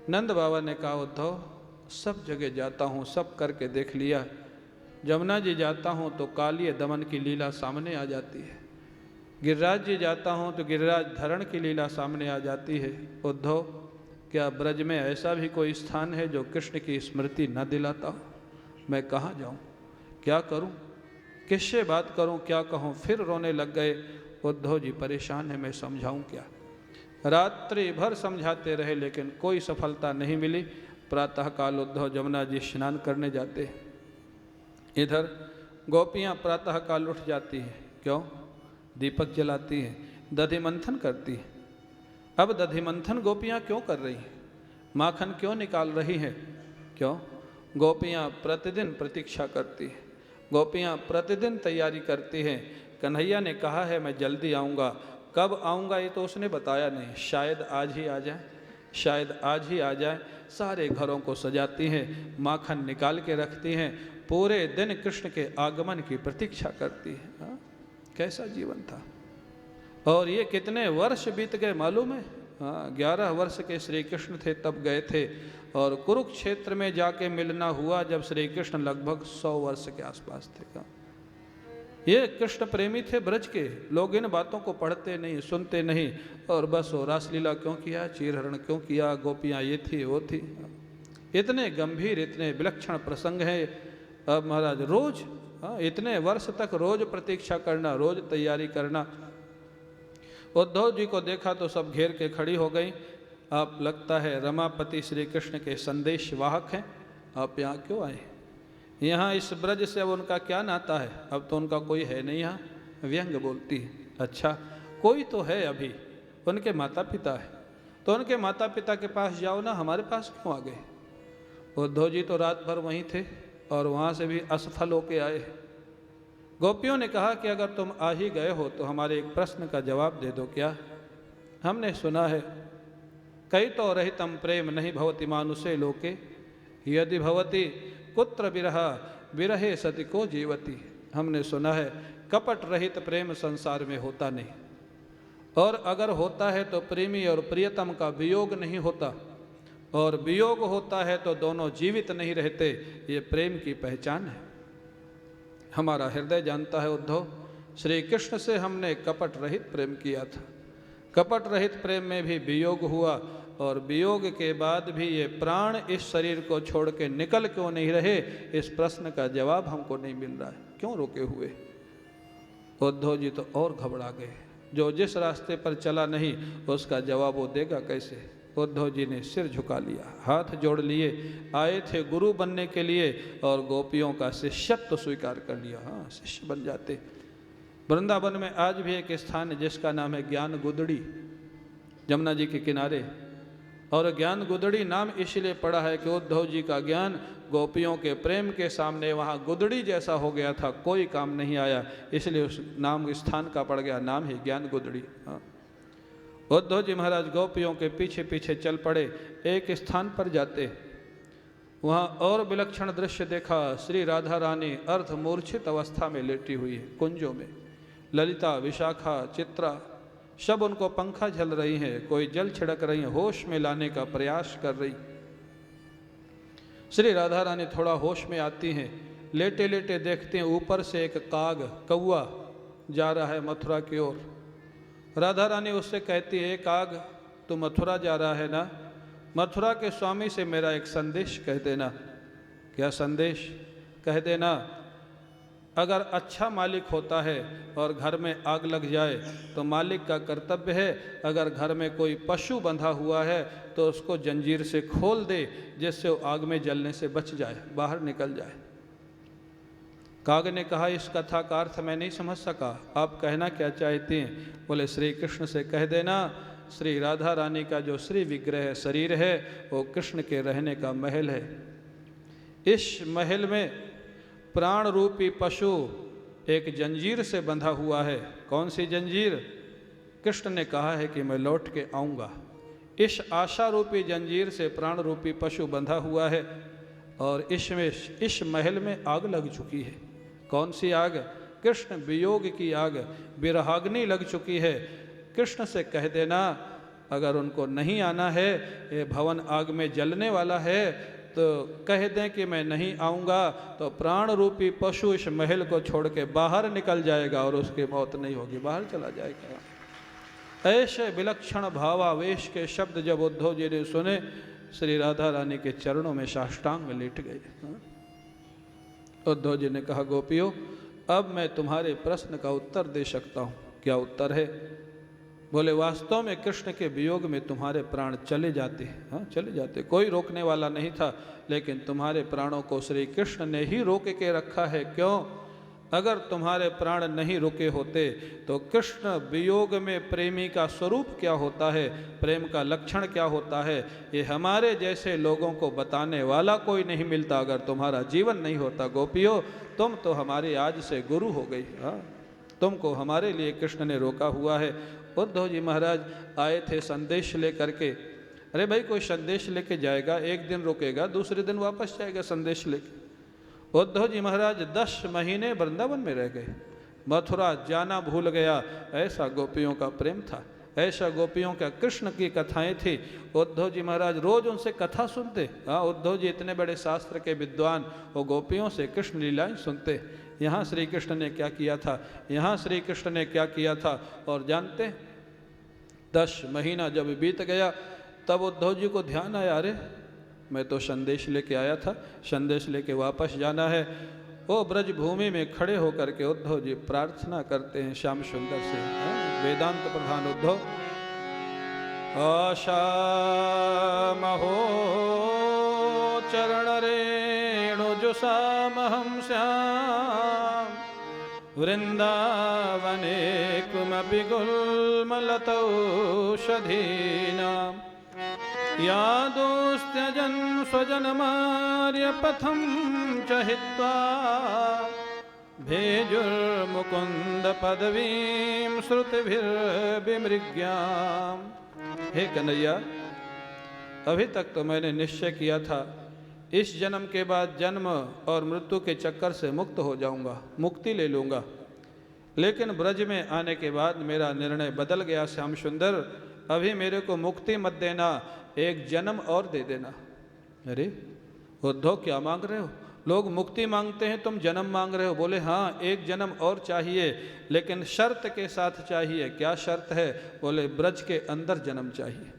Speaker 3: नंद बाबा ने कहा उद्धव सब जगह जाता हूँ, सब करके देख लिया, जमुना जी जाता हूँ तो कालिय दमन की लीला सामने आ जाती है, गिरिराज जी जाता हूँ तो गिरिराज धरण की लीला सामने आ जाती है। उद्धव क्या ब्रज में ऐसा भी कोई स्थान है जो कृष्ण की स्मृति न दिलाता हो? मैं कहाँ जाऊँ, क्या करूँ, किससे बात करूँ, क्या कहूँ? फिर रोने लग गए। उद्धव जी परेशान है, मैं समझाऊँ क्या? रात्रि भर समझाते रहे लेकिन कोई सफलता नहीं मिली। प्रातःकाल उद्धव जमुना जी स्नान करने जाते हैं। इधर गोपियाँ प्रातःकाल उठ जाती हैं। क्यों? दीपक जलाती हैं, दधि मंथन करती हैं। अब दधि मंथन गोपियाँ क्यों कर रही हैं? माखन क्यों निकाल रही हैं? क्यों? गोपियाँ प्रतिदिन प्रतीक्षा करती हैं, गोपियाँ प्रतिदिन तैयारी करती हैं। कन्हैया ने कहा है मैं जल्दी आऊँगा, कब आऊँगा ये तो उसने बताया नहीं, शायद आज ही आ जाए, शायद आज ही आ जाए। सारे घरों को सजाती हैं, माखन निकाल के रखती हैं, पूरे दिन कृष्ण के आगमन की प्रतीक्षा करती हैं। हाँ? कैसा जीवन था! और ये कितने वर्ष बीत गए मालूम है? हाँ, 11 वर्ष के श्री कृष्ण थे तब गए थे, और कुरुक्षेत्र में जाके मिलना हुआ जब श्री कृष्ण लगभग 100 वर्ष के आसपास थे। का ये कृष्ण प्रेमी थे ब्रज के। लोग इन बातों को पढ़ते नहीं, सुनते नहीं, और बस वो रासलीला क्यों किया, चीरहरण क्यों किया, गोपियाँ ये थी वो थी। इतने गंभीर, इतने विलक्षण प्रसंग हैं। अब महाराज रोज इतने वर्ष तक रोज प्रतीक्षा करना, रोज तैयारी करना। उद्धव जी को देखा तो सब घेर के खड़ी हो गई। आप लगता है रमापति श्री कृष्ण के संदेश वाहक हैं, आप यहाँ क्यों आए? यहाँ इस ब्रज से अब उनका क्या नाता है? अब तो उनका कोई है नहीं यहाँ। व्यंग बोलती है, अच्छा कोई तो है अभी, उनके माता पिता है, तो उनके माता पिता के पास जाओ ना, हमारे पास क्यों आ गए? उद्धव जी तो रात भर वहीं थे और वहाँ से भी असफल होके आए। गोपियों ने कहा कि अगर तुम आ ही गए हो तो हमारे एक प्रश्न का जवाब दे दो। क्या? हमने सुना है कई तो रहितम प्रेम नहीं भवति मानुषे लोके यदि भवति कुत्र विरहा विरहे सति को जीवती। हमने सुना है कपट रहित प्रेम संसार में होता नहीं, और अगर होता है तो प्रेमी और प्रियतम का वियोग नहीं होता, और वियोग होता है तो दोनों जीवित नहीं रहते। ये प्रेम की पहचान है। हमारा हृदय जानता है उद्धव, श्री कृष्ण से हमने कपट रहित प्रेम किया था। कपट रहित प्रेम में भी वियोग हुआ, और वियोग के बाद भी ये प्राण इस शरीर को छोड़ के निकल क्यों नहीं रहे, इस प्रश्न का जवाब हमको नहीं मिल रहा है। क्यों रुके हुए? उद्धव जी तो और घबरा गए। जो जिस रास्ते पर चला नहीं उसका जवाब वो देगा कैसे? उद्धव जी ने सिर झुका लिया, हाथ जोड़ लिए। आए थे गुरु बनने के लिए और गोपियों का शिष्यत्व स्वीकार कर लिया। हाँ, शिष्य बन जाते। वृंदावन में आज भी एक स्थान है जिसका नाम है ज्ञान गुदड़ी, जमुना जी के किनारे। और ज्ञान गुदड़ी नाम इसलिए पड़ा है कि उद्धव जी का ज्ञान गोपियों के प्रेम के सामने वहाँ गुदड़ी जैसा हो गया था, कोई काम नहीं आया, इसलिए उस नाम स्थान का पड़ गया, नाम है ज्ञान गुदड़ी। हाँ, उद्धव जी महाराज गोपियों के पीछे पीछे चल पड़े। एक स्थान पर जाते वहाँ और विलक्षण दृश्य देखा। श्री राधा रानी अर्ध मूर्छित अवस्था में लेटी हुई है कुंजों में। ललिता, विशाखा, चित्रा सब उनको पंखा झल रही हैं, कोई जल छिड़क रही हैं, होश में लाने का प्रयास कर रही। श्री राधा रानी थोड़ा होश में आती हैं, लेटे लेटे देखते हैं ऊपर से एक काग कौआ जा रहा है मथुरा की ओर। राधा रानी उससे कहती है, काग तू मथुरा जा रहा है ना, मथुरा के स्वामी से मेरा एक संदेश कह देना। क्या संदेश? कह देना अगर अच्छा मालिक होता है और घर में आग लग जाए तो मालिक का कर्तव्य है, अगर घर में कोई पशु बंधा हुआ है तो उसको जंजीर से खोल दे जिससे वो आग में जलने से बच जाए, बाहर निकल जाए। काग ने कहा, इस कथा का अर्थ मैं नहीं समझ सका, आप कहना क्या चाहती हैं? बोले, श्री कृष्ण से कह देना श्री राधा रानी का जो श्री विग्रह शरीर है वो कृष्ण के रहने का महल है। इस महल में प्राण रूपी पशु एक जंजीर से बंधा हुआ है। कौन सी जंजीर? कृष्ण ने कहा है कि मैं लौट के आऊँगा। इस आशा रूपी जंजीर से प्राण रूपी पशु बंधा हुआ है, और इस महल में आग लग चुकी है। कौन सी आग? कृष्ण वियोग की आग, विरहाग्नि लग चुकी है। कृष्ण से कह देना अगर उनको नहीं आना है, ये भवन आग में जलने वाला है, तो कह दें कि मैं नहीं आऊँगा, तो प्राण रूपी पशु इस महल को छोड़ के बाहर निकल जाएगा और उसकी मौत नहीं होगी, बाहर चला जाएगा। ऐसे विलक्षण भावावेश के शब्द जब उद्धव जी ने सुने, श्री राधा रानी के चरणों में साष्टांग लेट गए। उद्धव जी ने कहा, गोपियों अब मैं तुम्हारे प्रश्न का उत्तर दे सकता हूँ। क्या उत्तर है? बोले, वास्तव में कृष्ण के वियोग में तुम्हारे प्राण चले जाते हैं। हाँ, चले जाते, कोई रोकने वाला नहीं था, लेकिन तुम्हारे प्राणों को श्री कृष्ण ने ही रोक के रखा है। क्यों? अगर तुम्हारे प्राण नहीं रुके होते तो कृष्ण वियोग में प्रेमी का स्वरूप क्या होता है, प्रेम का लक्षण क्या होता है, ये हमारे जैसे लोगों को बताने वाला कोई नहीं मिलता अगर तुम्हारा जीवन नहीं होता। गोपियों, तुम तो हमारे आज से गुरु हो गई। हाँ, तुमको हमारे लिए कृष्ण ने रोका हुआ है। उद्धव जी महाराज आए थे संदेश लेकर के। अरे भाई, कोई संदेश लेके जाएगा, एक दिन रुकेगा, दूसरे दिन वापस जाएगा संदेश लेके। उद्धव जी महाराज 10 महीने वृंदावन में रह गए, मथुरा जाना भूल गया। ऐसा गोपियों का प्रेम था, ऐसा गोपियों का कृष्ण की कथाएं थी। उद्धव जी महाराज रोज उनसे कथा सुनते। हाँ, उद्धव जी इतने बड़े शास्त्र के विद्वान, वो गोपियों से कृष्ण लीलाएं सुनते। यहाँ श्री कृष्ण ने क्या किया था, यहाँ श्री कृष्ण ने क्या किया था। और जानते 10 महीना जब बीत गया तब उद्धव जी को ध्यान आया, अरे मैं तो संदेश लेके आया था, संदेश लेके वापस जाना है। वो ब्रज भूमि में खड़े होकर के उद्धव जी प्रार्थना करते हैं श्याम सुंदर से। वेदांत प्रधान उद्धव, आशा महो चरण रेणु जुषामहं श्याम वृंदावने कुमपि गुल्मलतौषधीनां यादोस्त्यजन् स्वजनमार्य पथं च हित्वा भेजुर्मुकुंद पदवीं श्रुतिभिर्विमृग्याम। हे कन्हैया, अभी तक तो मैंने निश्चय किया था इस जन्म के बाद जन्म और मृत्यु के चक्कर से मुक्त हो जाऊंगा, मुक्ति ले लूंगा। लेकिन ब्रज में आने के बाद मेरा निर्णय बदल गया। श्याम सुंदर, अभी मेरे को मुक्ति मत देना, एक जन्म और दे देना। अरे उद्धव, क्या मांग रहे हो? लोग मुक्ति मांगते हैं, तुम जन्म मांग रहे हो। बोले हाँ, एक जन्म और चाहिए, लेकिन शर्त के साथ चाहिए। क्या शर्त है? बोले ब्रज के अंदर जन्म चाहिए,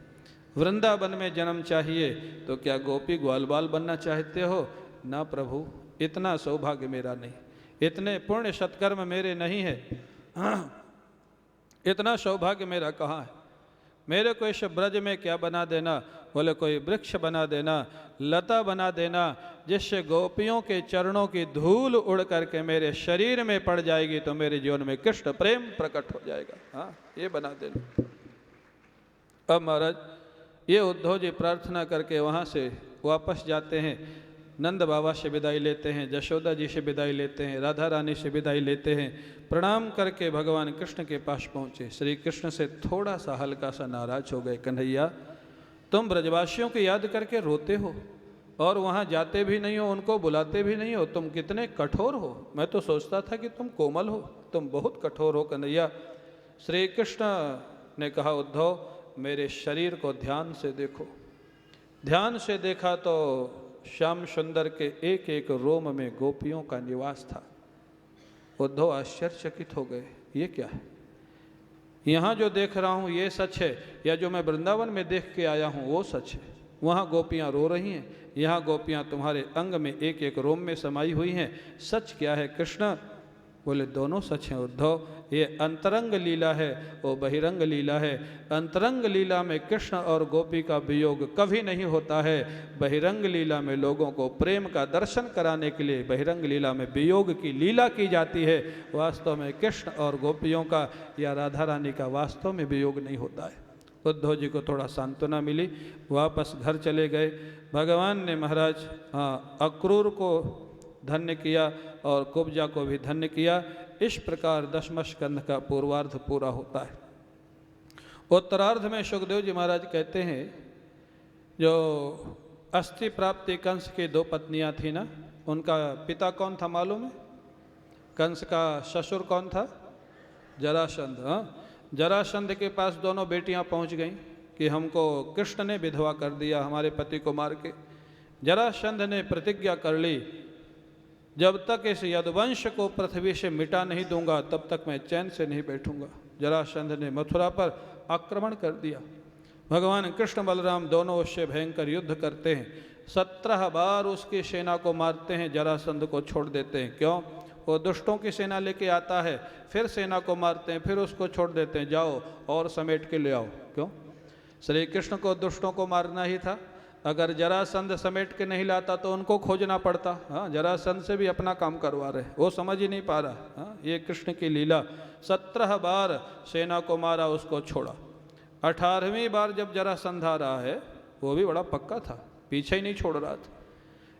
Speaker 3: वृंदावन में जन्म चाहिए। तो क्या गोपी ग्वाल बाल बनना चाहते हो? ना प्रभु, इतना सौभाग्य मेरा नहीं, इतने पुण्य सत्कर्म मेरे नहीं है। इतना सौभाग्य मेरा कहाँ है? मेरे को इस ब्रज में क्या बना देना? बोले कोई वृक्ष बना देना, लता बना देना, जिससे गोपियों के चरणों की धूल उड़ करके मेरे शरीर में पड़ जाएगी तो मेरे जीवन में कृष्ण प्रेम प्रकट हो जाएगा। हाँ, ये बना देना। अब महाराज, ये उद्धव जी प्रार्थना करके वहाँ से वापस जाते हैं, नंद बाबा से विदाई लेते हैं, जशोदा जी से विदाई लेते हैं, राधा रानी से विदाई लेते हैं। प्रणाम करके भगवान कृष्ण के पास पहुँचे। श्री कृष्ण से थोड़ा सा हल्का सा नाराज हो गए। कन्हैया, तुम ब्रजवासियों की याद करके रोते हो और वहाँ जाते भी नहीं हो, उनको बुलाते भी नहीं हो। तुम कितने कठोर हो! मैं तो सोचता था कि तुम कोमल हो, तुम बहुत कठोर हो कन्हैया। श्री कृष्ण ने कहा, उद्धव, मेरे शरीर को ध्यान से देखो। ध्यान से देखा तो श्याम सुंदर के एक एक रोम में गोपियों का निवास था। उद्धव आश्चर्यचकित हो गए, ये क्या है? यहाँ जो देख रहा हूँ ये सच है, या जो मैं वृंदावन में देख के आया हूँ वो सच है? वहाँ गोपियाँ रो रही हैं, यहाँ गोपियाँ तुम्हारे अंग में एक एक रोम में समाई हुई हैं। सच क्या है कृष्ण? बोले दोनों सच हैं उद्धव। ये अंतरंग लीला है, वो बहिरंग लीला है। अंतरंग लीला में कृष्ण और गोपी का वियोग कभी नहीं होता है। बहिरंग लीला में लोगों को प्रेम का दर्शन कराने के लिए बहिरंग लीला में वियोग की लीला की जाती है। वास्तव में कृष्ण और गोपियों का या राधा रानी का वास्तव में वियोग नहीं होता है। उद्धव जी को थोड़ा सांत्वना मिली, वापस घर चले गए। भगवान ने महाराज अक्रूर को धन्य किया और कुब्जा को भी धन्य किया। इस प्रकार दशम स्कंध का पूर्वार्ध पूरा होता है। उत्तरार्ध में सुखदेव जी महाराज कहते हैं, जो अस्थि प्राप्ति कंस की दो पत्नियां थी ना, उनका पिता कौन था मालूम है? कंस का ससुर कौन था? जरासंध। हाँ, जरासंध के पास दोनों बेटियां पहुंच गईं कि हमको कृष्ण ने विधवा कर दिया, हमारे पति को मार के। जरासंध ने प्रतिज्ञा कर ली, जब तक इस यदुवंश को पृथ्वी से मिटा नहीं दूंगा तब तक मैं चैन से नहीं बैठूंगा। जरासंध ने मथुरा पर आक्रमण कर दिया। भगवान कृष्ण बलराम दोनों उससे भयंकर युद्ध करते हैं। 17 बार उसकी सेना को मारते हैं, जरासंध को छोड़ देते हैं। क्यों? वो दुष्टों की सेना लेके आता है, फिर सेना को मारते हैं, फिर उसको छोड़ देते हैं, जाओ और समेट के ले आओ। क्यों? श्री कृष्ण को दुष्टों को मारना ही था। अगर जरासंध समेट के नहीं लाता तो उनको खोजना पड़ता। हाँ, जरासंध से भी अपना काम करवा रहे, वो समझ ही नहीं पा रहा। हाँ, ये कृष्ण की लीला। 17 बार सेना को मारा, उसको छोड़ा। 18वीं बार जब जरासंध आ रहा है, वो भी बड़ा पक्का था, पीछे ही नहीं छोड़ रहा था।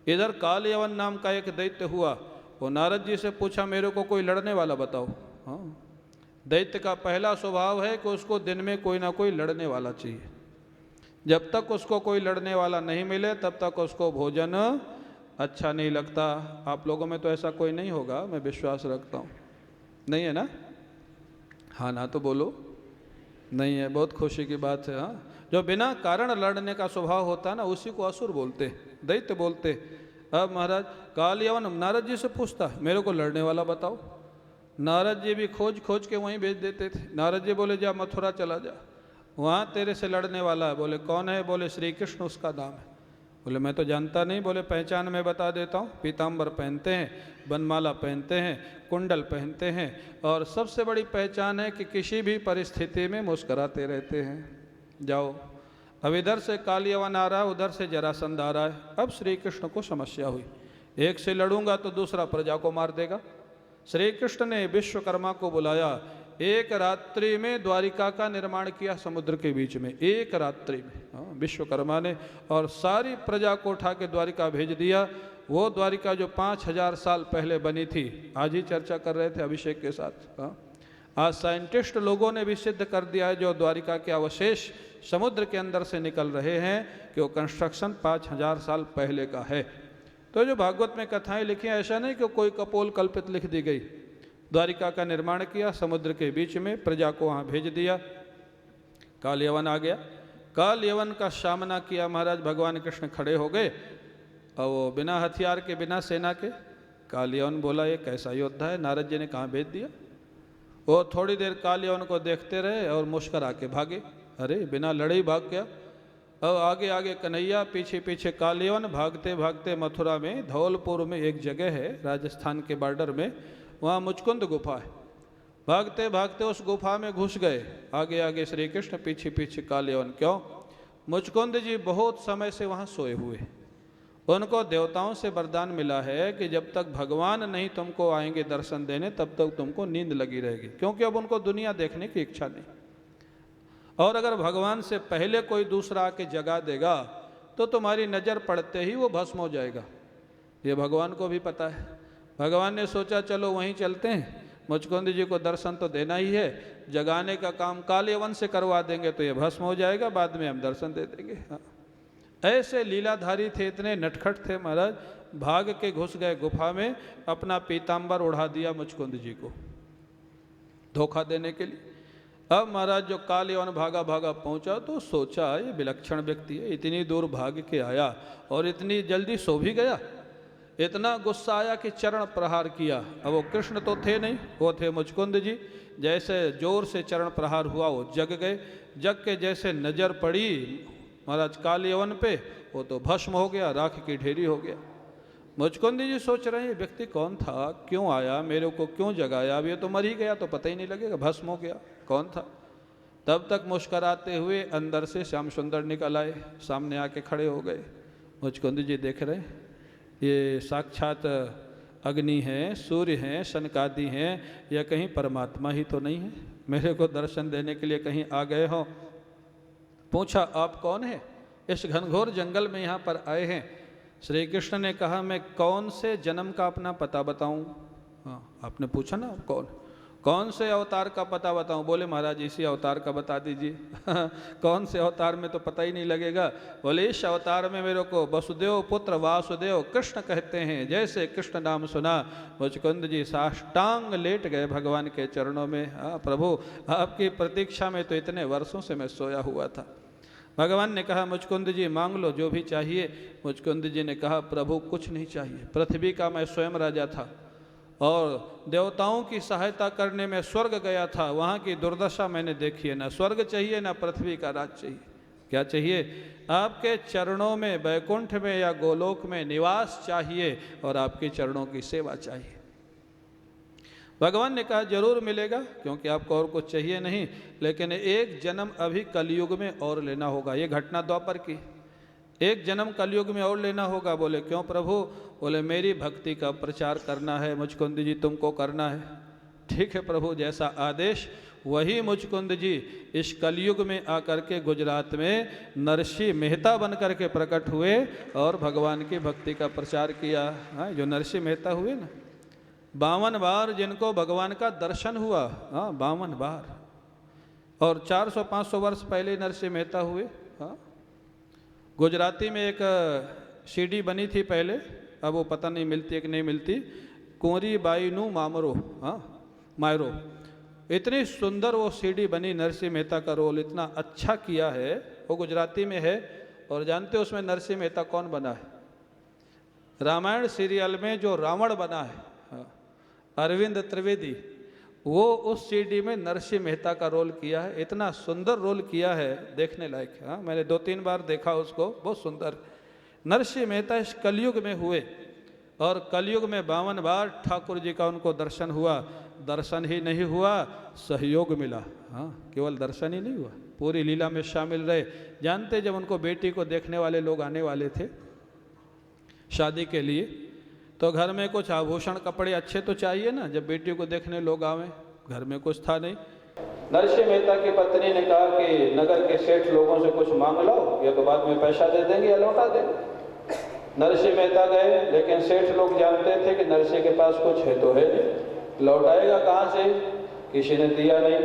Speaker 3: इधर कालयवन नाम का एक दैत्य हुआ, वो नारद जी से पूछा, मेरे को कोई लड़ने वाला बताओ। हाँ, दैत्य का पहला स्वभाव है कि उसको दिन में कोई ना कोई लड़ने वाला चाहिए। जब तक उसको कोई लड़ने वाला नहीं मिले तब तक उसको भोजन अच्छा नहीं लगता। आप लोगों में तो ऐसा कोई नहीं होगा, मैं विश्वास रखता हूँ। नहीं है ना? हाँ ना तो बोलो। नहीं है, बहुत खुशी की बात है। हाँ, जो बिना कारण लड़ने का स्वभाव होता है ना, उसी को असुर बोलते, दैत्य बोलते। अब महाराज कालयवन नारद जी से पूछता, मेरे को लड़ने वाला बताओ। नारद जी भी खोज खोज के वहीं भेज देते थे। नारद जी बोले, जा मथुरा चला जा, वहाँ तेरे से लड़ने वाला है। बोले कौन है? बोले श्री कृष्ण उसका नाम है। बोले मैं तो जानता नहीं। बोले पहचान मैं बता देता हूँ, पीताम्बर पहनते हैं, बनमाला पहनते हैं, कुंडल पहनते हैं, और सबसे बड़ी पहचान है कि किसी भी परिस्थिति में मुस्कुराते रहते हैं। जाओ। अब इधर से कालयवन आ रहा है, उधर से जरासंध आ रहा है। अब श्री कृष्ण को समस्या हुई, एक से लड़ूंगा तो दूसरा प्रजा को मार देगा। श्री कृष्ण ने विश्वकर्मा को बुलाया, एक रात्रि में द्वारिका का निर्माण किया समुद्र के बीच में, एक रात्रि में। हाँ, विश्वकर्मा ने, और सारी प्रजा को उठा के द्वारिका भेज दिया। वो द्वारिका जो 5000 साल पहले बनी थी, आज ही चर्चा कर रहे थे अभिषेक के साथ। आज साइंटिस्ट लोगों ने भी सिद्ध कर दिया है, जो द्वारिका के अवशेष समुद्र के अंदर से निकल रहे हैं, कि वो कंस्ट्रक्शन 5000 साल पहले का है। तो जो भागवत में कथाएं लिखी हैं, ऐसा नहीं कि कोई कपोल कल्पित लिख दी गई। द्वारिका का निर्माण किया समुद्र के बीच में, प्रजा को वहाँ भेज दिया, काल यवन आ गया। काल यवन का सामना किया महाराज, भगवान कृष्ण खड़े हो गए और वो बिना हथियार के, बिना सेना के। काल यवन बोला ये कैसा योद्धा है, नारद जी ने कहाँ भेज दिया। वो थोड़ी देर काल यवन को देखते रहे और मुस्कुरा के भागे। अरे बिना लड़े ही भाग गया। और आगे आगे कन्हैया, पीछे पीछे काल यवन। भागते भागते मथुरा में धौलपुर में एक जगह है राजस्थान के बॉर्डर में, वहाँ मुचकुंद गुफा है। भागते भागते उस गुफा में घुस गए। आगे आगे श्री कृष्ण, पीछे पीछे काल यवन। क्यों? मुचकुंद जी बहुत समय से वहाँ सोए हुए। उनको देवताओं से वरदान मिला है कि जब तक भगवान नहीं तुमको आएंगे दर्शन देने, तब तक तुमको नींद लगी रहेगी, क्योंकि अब उनको दुनिया देखने की इच्छा नहीं। और अगर भगवान से पहले कोई दूसरा आके जगा देगा तो तुम्हारी नज़र पड़ते ही वो भस्म हो जाएगा। ये भगवान को भी पता है। भगवान ने सोचा चलो वहीं चलते हैं, मुचकुंद जी को दर्शन तो देना ही है, जगाने का काम काल यवन से करवा देंगे तो ये भस्म हो जाएगा, बाद में हम दर्शन दे देंगे। हाँ। ऐसे लीलाधारी थे, इतने नटखट थे महाराज। भाग के घुस गए गुफा में, अपना पीताम्बर उड़ा दिया मुचकुंद जी को धोखा देने के लिए। अब महाराज जो काल यवन भागा भागा पहुंचा तो सोचा ये विलक्षण व्यक्ति है, इतनी दूर भाग के आया और इतनी जल्दी सो भी गया। इतना गुस्सा आया कि चरण प्रहार किया। अब वो कृष्ण तो थे नहीं, वो थे मुचकुंद जी। जैसे जोर से चरण प्रहार हुआ वो जग गए। जग के जैसे नज़र पड़ी महाराज काल यवन पे, वो तो भस्म हो गया, राख की ढेरी हो गया। मुचकुंद जी सोच रहे हैं ये व्यक्ति कौन था, क्यों आया, मेरे को क्यों जगाया, अब ये तो मर ही गया तो पता ही नहीं लगेगा, भस्म हो गया, कौन था। तब तक मुस्कराते हुए अंदर से श्याम सुंदर निकल आए, सामने आके खड़े हो गए। मुचकुंद जी देख रहे हैं ये साक्षात अग्नि हैं, सूर्य हैं, सनकादि हैं, या कहीं परमात्मा ही तो नहीं है, मेरे को दर्शन देने के लिए कहीं आ गए हो। पूछा आप कौन है, इस घनघोर जंगल में यहाँ पर आए हैं। श्री कृष्ण ने कहा मैं कौन से जन्म का अपना पता बताऊं। हाँ, आपने पूछा ना कौन से अवतार का पता बताऊं। बोले महाराज इसी अवतार का बता दीजिए। कौन से अवतार में तो पता ही नहीं लगेगा। बोले इस अवतार में मेरे को वसुदेव पुत्र वासुदेव कृष्ण कहते हैं। जैसे कृष्ण नाम सुना मुचकुंद जी साष्टांग लेट गए भगवान के चरणों में। हाँ प्रभु, आपकी प्रतीक्षा में तो इतने वर्षों से मैं सोया हुआ था। भगवान ने कहा मुचकुंद जी मांग लो जो भी चाहिए। मुचकुंद जी ने कहा प्रभु कुछ नहीं चाहिए, पृथ्वी का मैं स्वयं राजा था और देवताओं की सहायता करने में स्वर्ग गया था, वहाँ की दुर्दशा मैंने देखी है। ना स्वर्ग चाहिए ना पृथ्वी का राज चाहिए। क्या चाहिए? आपके चरणों में वैकुंठ में या गोलोक में निवास चाहिए और आपके चरणों की सेवा चाहिए। भगवान ने कहा जरूर मिलेगा, क्योंकि आपको और कुछ चाहिए नहीं, लेकिन एक जन्म अभी कलयुग में और लेना होगा। ये घटना द्वापर की, एक जन्म कलयुग में और लेना होगा। बोले क्यों प्रभु? बोले मेरी भक्ति का प्रचार करना है मुचकुंद जी, तुमको करना है। ठीक है प्रभु, जैसा आदेश। वही मुचकुंद जी इस कलयुग में आकर के गुजरात में नरसिंह मेहता बन कर के प्रकट हुए और भगवान की भक्ति का प्रचार किया। हाँ, जो नरसिंह मेहता हुए ना, 52 बार जिनको भगवान का दर्शन हुआ। हाँ 52 बार। और 400-500 वर्ष पहले नरसिंह मेहता हुए। हाँ, गुजराती में एक सीडी बनी थी पहले, अब वो पता नहीं मिलती है कि नहीं मिलती, कुंवरी बाई नू मामरो। हाँ मायरो, इतनी सुंदर वो सीडी बनी। नरसिंह मेहता का रोल इतना अच्छा किया है, वो गुजराती में है। और जानते हो उसमें नरसिंह मेहता कौन बना है? रामायण सीरियल में जो रावण बना है, हाँ, अरविंद त्रिवेदी, वो उस सीडी में नरसिंह मेहता का रोल किया है। इतना सुंदर रोल किया है, देखने लायक। हाँ, मैंने 2-3 बार देखा उसको, बहुत सुंदर। नरसिंह मेहता इस कलयुग में हुए और कलयुग में 52 बार ठाकुर जी का उनको दर्शन हुआ। दर्शन ही नहीं हुआ, सहयोग मिला। हाँ, केवल दर्शन ही नहीं हुआ, पूरी लीला में शामिल रहे। जानते जब उनको बेटी को देखने वाले लोग आने वाले थे शादी के लिए, तो घर में कुछ आभूषण कपड़े अच्छे तो चाहिए ना, जब बेटी को देखने लोग आवे। घर में कुछ था नहीं। नरसिंह मेहता की पत्नी ने कहा कि नगर के सेठ लोगों से कुछ मांग लो, या तो बाद में पैसा दे देंगे या लौटा देंगे। नरसिंह मेहता गए, लेकिन सेठ लोग जानते थे कि नरसिंह के पास कुछ है तो है नहीं, लौट आएगा कहाँ से, किसी ने दिया नहीं।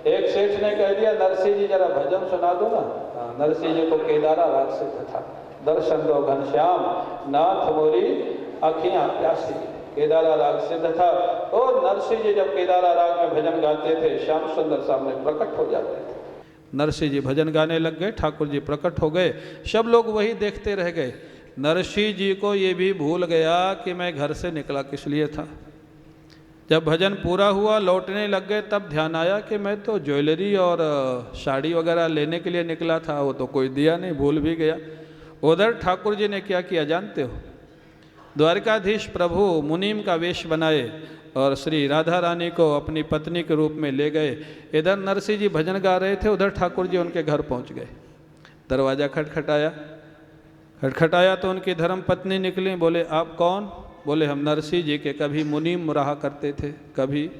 Speaker 3: एक सेठ ने कह दिया नरसिंह जी जरा भजन सुना दो ना। नरसिंह जी को केदारा राग सिद्ध था, दर्शन दो घनश्याम नाथ मोरी आँखियाँ प्यासी, केदारा राग सिद्ध था। और नरसिंह जी जब केदारा राग में भजन गाते थे, श्याम सुंदर सामने प्रकट हो जाते थे। नरसिंह जी भजन गाने लग गए, ठाकुर जी प्रकट हो गए, सब लोग वही देखते रह गए। नरसिंह जी को ये भी भूल गया कि मैं घर से निकला किस लिए था। जब भजन पूरा हुआ, लौटने लग गए, तब ध्यान आया कि मैं तो ज्वेलरी और साड़ी वगैरह लेने के लिए निकला था, वो तो कोई दिया नहीं, भूल भी गया। उधर ठाकुर जी ने क्या किया जानते हो? द्वारकाधीश प्रभु मुनीम का वेश बनाए और श्री राधा रानी को अपनी पत्नी के रूप में ले गए। इधर नरसिंह जी भजन गा रहे थे, उधर ठाकुर जी उनके घर पहुंच गए। दरवाज़ा खटखटाया तो उनकी धर्म पत्नी निकली। बोले आप कौन? बोले हम नरसिंह जी के कभी मुनीम रहा करते थे, कभी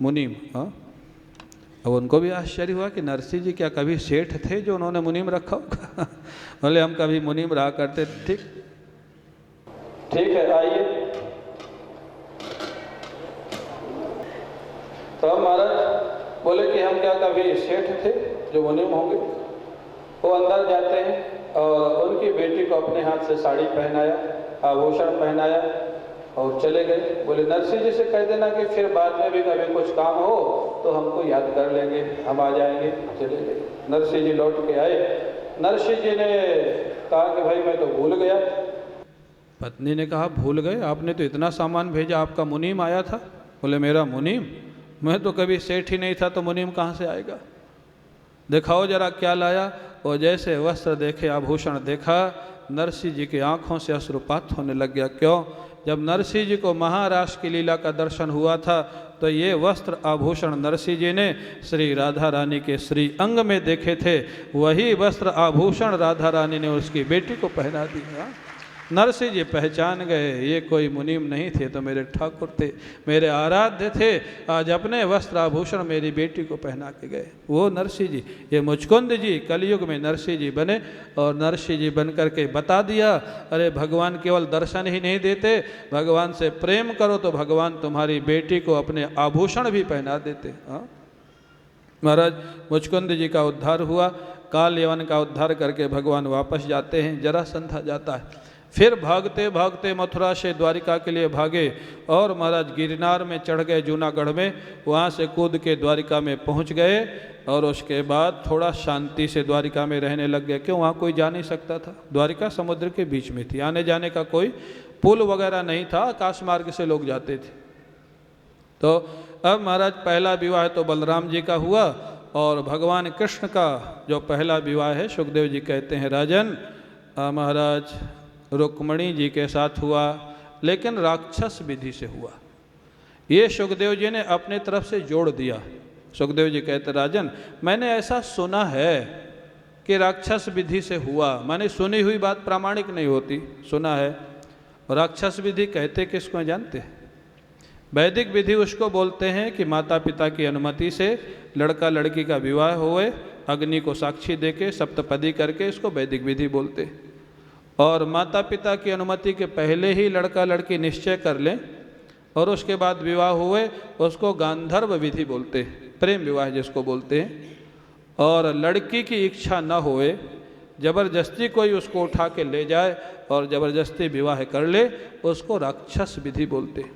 Speaker 3: मुनीम। हाँ, अब उनको भी आश्चर्य हुआ कि नरसिंह जी क्या कभी सेठ थे जो उन्होंने मुनीम रखा होगा। बोले हम कभी मुनीम रहा करते थे। ठीक है, आइए। तो अब महाराज बोले कि हम क्या कभी सेठ थे जो मुनीम होंगे? वो अंदर जाते हैं और उनकी बेटी को अपने हाथ से साड़ी पहनाया, आभूषण पहनाया और चले गए। बोले नरसिंह जी से कह देना कि फिर बाद में भी कभी कुछ काम हो तो हमको याद कर लेंगे, हम आ जाएंगे। चले गए। नरसिंह जी लौट के आए। नरसिंह जी ने कहा कि भाई मैं तो भूल गया। पत्नी ने कहा भूल गए? आपने तो इतना सामान भेजा, आपका मुनीम आया था। बोले मेरा मुनीम? मैं तो कभी सेठ ही नहीं था, तो मुनीम कहाँ से आएगा? दिखाओ जरा क्या लाया। और जैसे वस्त्र देखे, आभूषण देखा, नरसिंह जी की आंखों से अश्रुपात होने लग गया। क्यों? जब नरसिंह जी को महारास की लीला का दर्शन हुआ था तो ये वस्त्र आभूषण नरसिंह जी ने श्री राधा रानी के श्री अंग में देखे थे। वही वस्त्र आभूषण राधा रानी ने उसकी बेटी को पहना दिया। नरसिंह जी पहचान गए, ये कोई मुनीम नहीं थे, तो मेरे ठाकुर थे, मेरे आराध्य थे। आज अपने वस्त्र आभूषण मेरी बेटी को पहना के गए। वो नरसिंह जी, ये मुचकुंद जी कलयुग में नरसिंह जी बने और नरसिंह जी बन करके बता दिया, अरे भगवान केवल दर्शन ही नहीं देते, भगवान से प्रेम करो तो भगवान तुम्हारी बेटी को अपने आभूषण भी पहना देते। हाँ महाराज, मुचकुंद जी का उद्धार हुआ। काल यवन का उद्धार करके भगवान वापस जाते हैं। जरासंधा जाता है। फिर भागते भागते मथुरा से द्वारिका के लिए भागे और महाराज गिरनार में चढ़ गए, जूनागढ़ में। वहाँ से कूद के द्वारिका में पहुँच गए और उसके बाद थोड़ा शांति से द्वारिका में रहने लग गए। क्यों? वहाँ कोई जा नहीं सकता था, द्वारिका समुद्र के बीच में थी, आने जाने का कोई पुल वगैरह नहीं था, आकाश मार्ग से लोग जाते थे। तो अब महाराज पहला विवाह तो बलराम जी का हुआ और भगवान कृष्ण का जो पहला विवाह है, सुखदेव जी कहते हैं राजन महाराज रुक्मणी जी के साथ हुआ, लेकिन राक्षस विधि से हुआ। ये सुखदेव जी ने अपने तरफ से जोड़ दिया। सुखदेव जी कहते राजन मैंने ऐसा सुना है कि राक्षस विधि से हुआ, माने सुनी हुई बात प्रामाणिक नहीं होती, सुना है। राक्षस विधि कहते किसको जानते हैं? वैदिक विधि उसको बोलते हैं कि माता पिता की अनुमति से लड़का लड़की का विवाह हुए, अग्नि को साक्षी देके सप्तपदी करके, इसको वैदिक विधि बोलते हैं। और माता पिता की अनुमति के पहले ही लड़का लड़की निश्चय कर लें और उसके बाद विवाह हुए, उसको गांधर्व विधि बोलते हैं, प्रेम विवाह जिसको बोलते हैं। और लड़की की इच्छा न होए, जबरदस्ती कोई उसको उठा के ले जाए और जबरदस्ती विवाह कर ले, उसको राक्षस विधि बोलते हैं।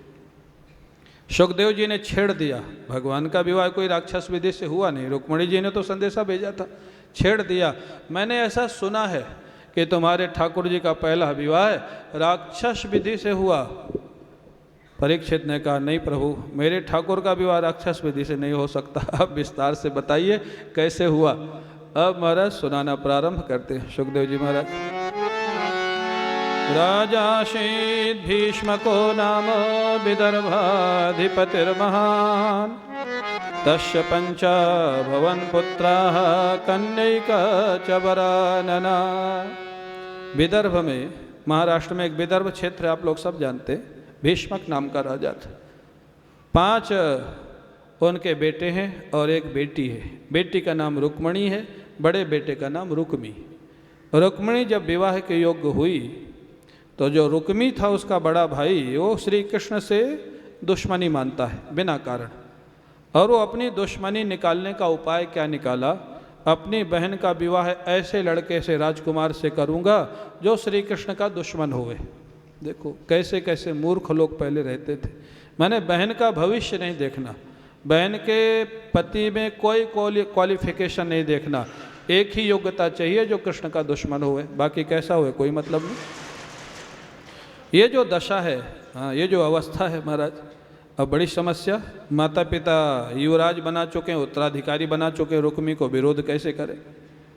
Speaker 3: सुखदेव जी ने छेड़ दिया, भगवान का विवाह कोई राक्षस विधि से हुआ नहीं, रुक्मणी जी ने तो संदेशा भेजा था, छेड़ दिया। मैंने ऐसा सुना है कि तुम्हारे ठाकुर जी का पहला विवाह राक्षस विधि से हुआ। परीक्षित ने कहा नहीं प्रभु, मेरे ठाकुर का विवाह राक्षस विधि से नहीं हो सकता, आप विस्तार से बताइए कैसे हुआ। अब महाराज सुनाना प्रारंभ करते हैं। सुखदेव जी महाराज, राजासीत् भीष्मको नाम विदर्भाधिपतिर्महान्, तस्य पंचा भवन पुत्राः कन्यैका च वरानना। विदर्भ में, महाराष्ट्र में एक विदर्भ क्षेत्र आप लोग सब जानते हैं, भीष्मक नाम का राजा था। 5 उनके बेटे हैं और एक बेटी है। बेटी का नाम रुक्मणी है, बड़े बेटे का नाम रुक्मी। रुक्मणी जब विवाह के योग्य हुई तो जो रुक्मी था उसका बड़ा भाई, वो श्री कृष्ण से दुश्मनी मानता है बिना कारण, और वो अपनी दुश्मनी निकालने का उपाय क्या निकाला, अपनी बहन का विवाह ऐसे लड़के से, राजकुमार से करूँगा जो श्री कृष्ण का दुश्मन होवे। देखो कैसे कैसे मूर्ख लोग पहले रहते थे। मैंने बहन का भविष्य नहीं देखना, बहन के पति में कोई क्वालिफिकेशन नहीं देखना, एक ही योग्यता चाहिए जो कृष्ण का दुश्मन होवे, बाकी कैसा हुए कोई मतलब नहीं। ये जो दशा है, हाँ ये जो अवस्था है महाराज, अब बड़ी समस्या। माता पिता युवराज बना चुके हैं, उत्तराधिकारी बना चुके हैं, रुक्मी को विरोध कैसे करें,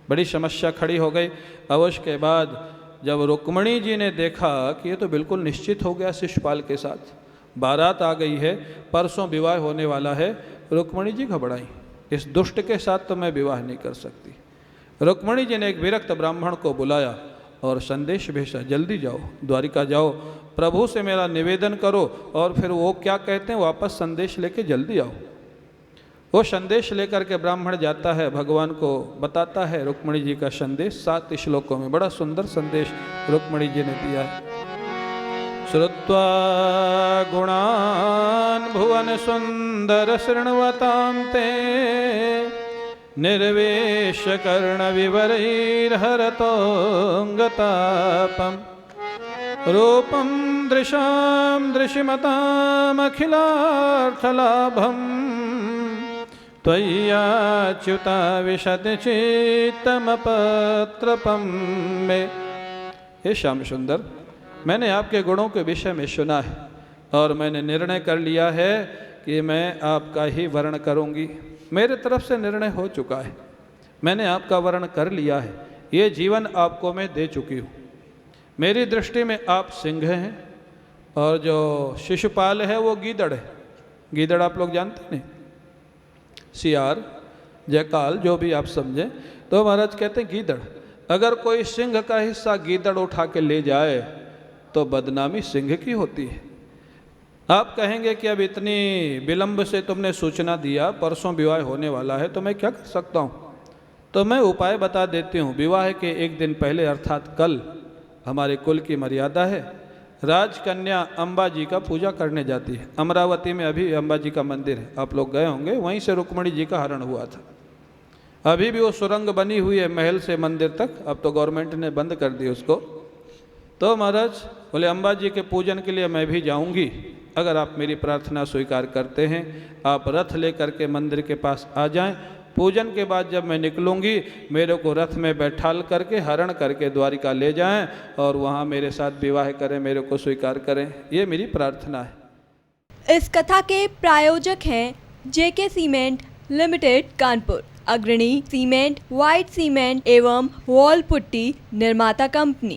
Speaker 3: बड़ी समस्या खड़ी हो गई। अवश्य के बाद जब रुक्मणी जी ने देखा कि ये तो बिल्कुल निश्चित हो गया शिशुपाल के साथ, बारात आ गई है, परसों विवाह होने वाला है, रुक्मणी जी घबराई, इस दुष्ट के साथ तो मैं विवाह नहीं कर सकती। रुक्मणी जी ने एक विरक्त ब्राह्मण को बुलाया और संदेश भेजा, जल्दी जाओ द्वारिका जाओ, प्रभु से मेरा निवेदन करो, और फिर वो क्या कहते हैं वापस संदेश लेके जल्दी आओ। वो संदेश लेकर के ब्राह्मण जाता है, भगवान को बताता है रुक्मणी जी का संदेश, 7 श्लोकों में बड़ा सुंदर संदेश रुक्मणी जी ने दिया है। श्रुत्वा गुणान् भुवन सुंदर शृण्वतान्ते निर्वेश कर्ण विवरैर्हरतोऽङ्गतापम् रूपं दृशां दृशिमतामखिलार्थलाभं त्वय्याच्युता विशति चित्तमपत्रपं मे। हे श्याम सुंदर, मैंने आपके गुणों के विषय में सुना है और मैंने निर्णय कर लिया है कि मैं आपका ही वर्ण करूंगी। मेरे तरफ से निर्णय हो चुका है, मैंने आपका वर्ण कर लिया है, ये जीवन आपको मैं दे चुकी हूँ। मेरी दृष्टि में आप सिंह हैं और जो शिशुपाल है वो गीदड़ है। गीदड़ आप लोग जानते नहीं, सियार जयकाल जो भी आप समझें, तो महाराज कहते हैं गीदड़। अगर कोई सिंह का हिस्सा गीदड़ उठा के ले जाए तो बदनामी सिंह की होती है। आप कहेंगे कि अब इतनी विलंब से तुमने सूचना दिया, परसों विवाह होने वाला है, तो मैं क्या कर सकता हूँ? तो मैं उपाय बता देती हूँ। विवाह के एक दिन पहले अर्थात कल हमारे कुल की मर्यादा है, राजकन्या अम्बा जी का पूजा करने जाती है। अमरावती में अभी अम्बा जी का मंदिर है, आप लोग गए होंगे, वहीं से रुक्मणी जी का हरण हुआ था। अभी भी वो सुरंग बनी हुई है महल से मंदिर तक, अब तो गवर्नमेंट ने बंद कर दी उसको। तो महाराज बोले अम्बा जी के पूजन के लिए मैं भी जाऊंगी, अगर आप मेरी प्रार्थना स्वीकार करते हैं आप रथ लेकर के मंदिर के पास आ जाएं। पूजन के बाद जब मैं निकलूंगी मेरे को रथ में बैठाल करके हरण करके द्वारिका ले जाएं और वहाँ मेरे साथ विवाह करें, मेरे को स्वीकार करें, ये मेरी प्रार्थना है।
Speaker 2: इस कथा के प्रायोजक हैं जेके सीमेंट लिमिटेड कानपुर, अग्रणी सीमेंट, व्हाइट सीमेंट एवं वॉल पुट्टी निर्माता कंपनी।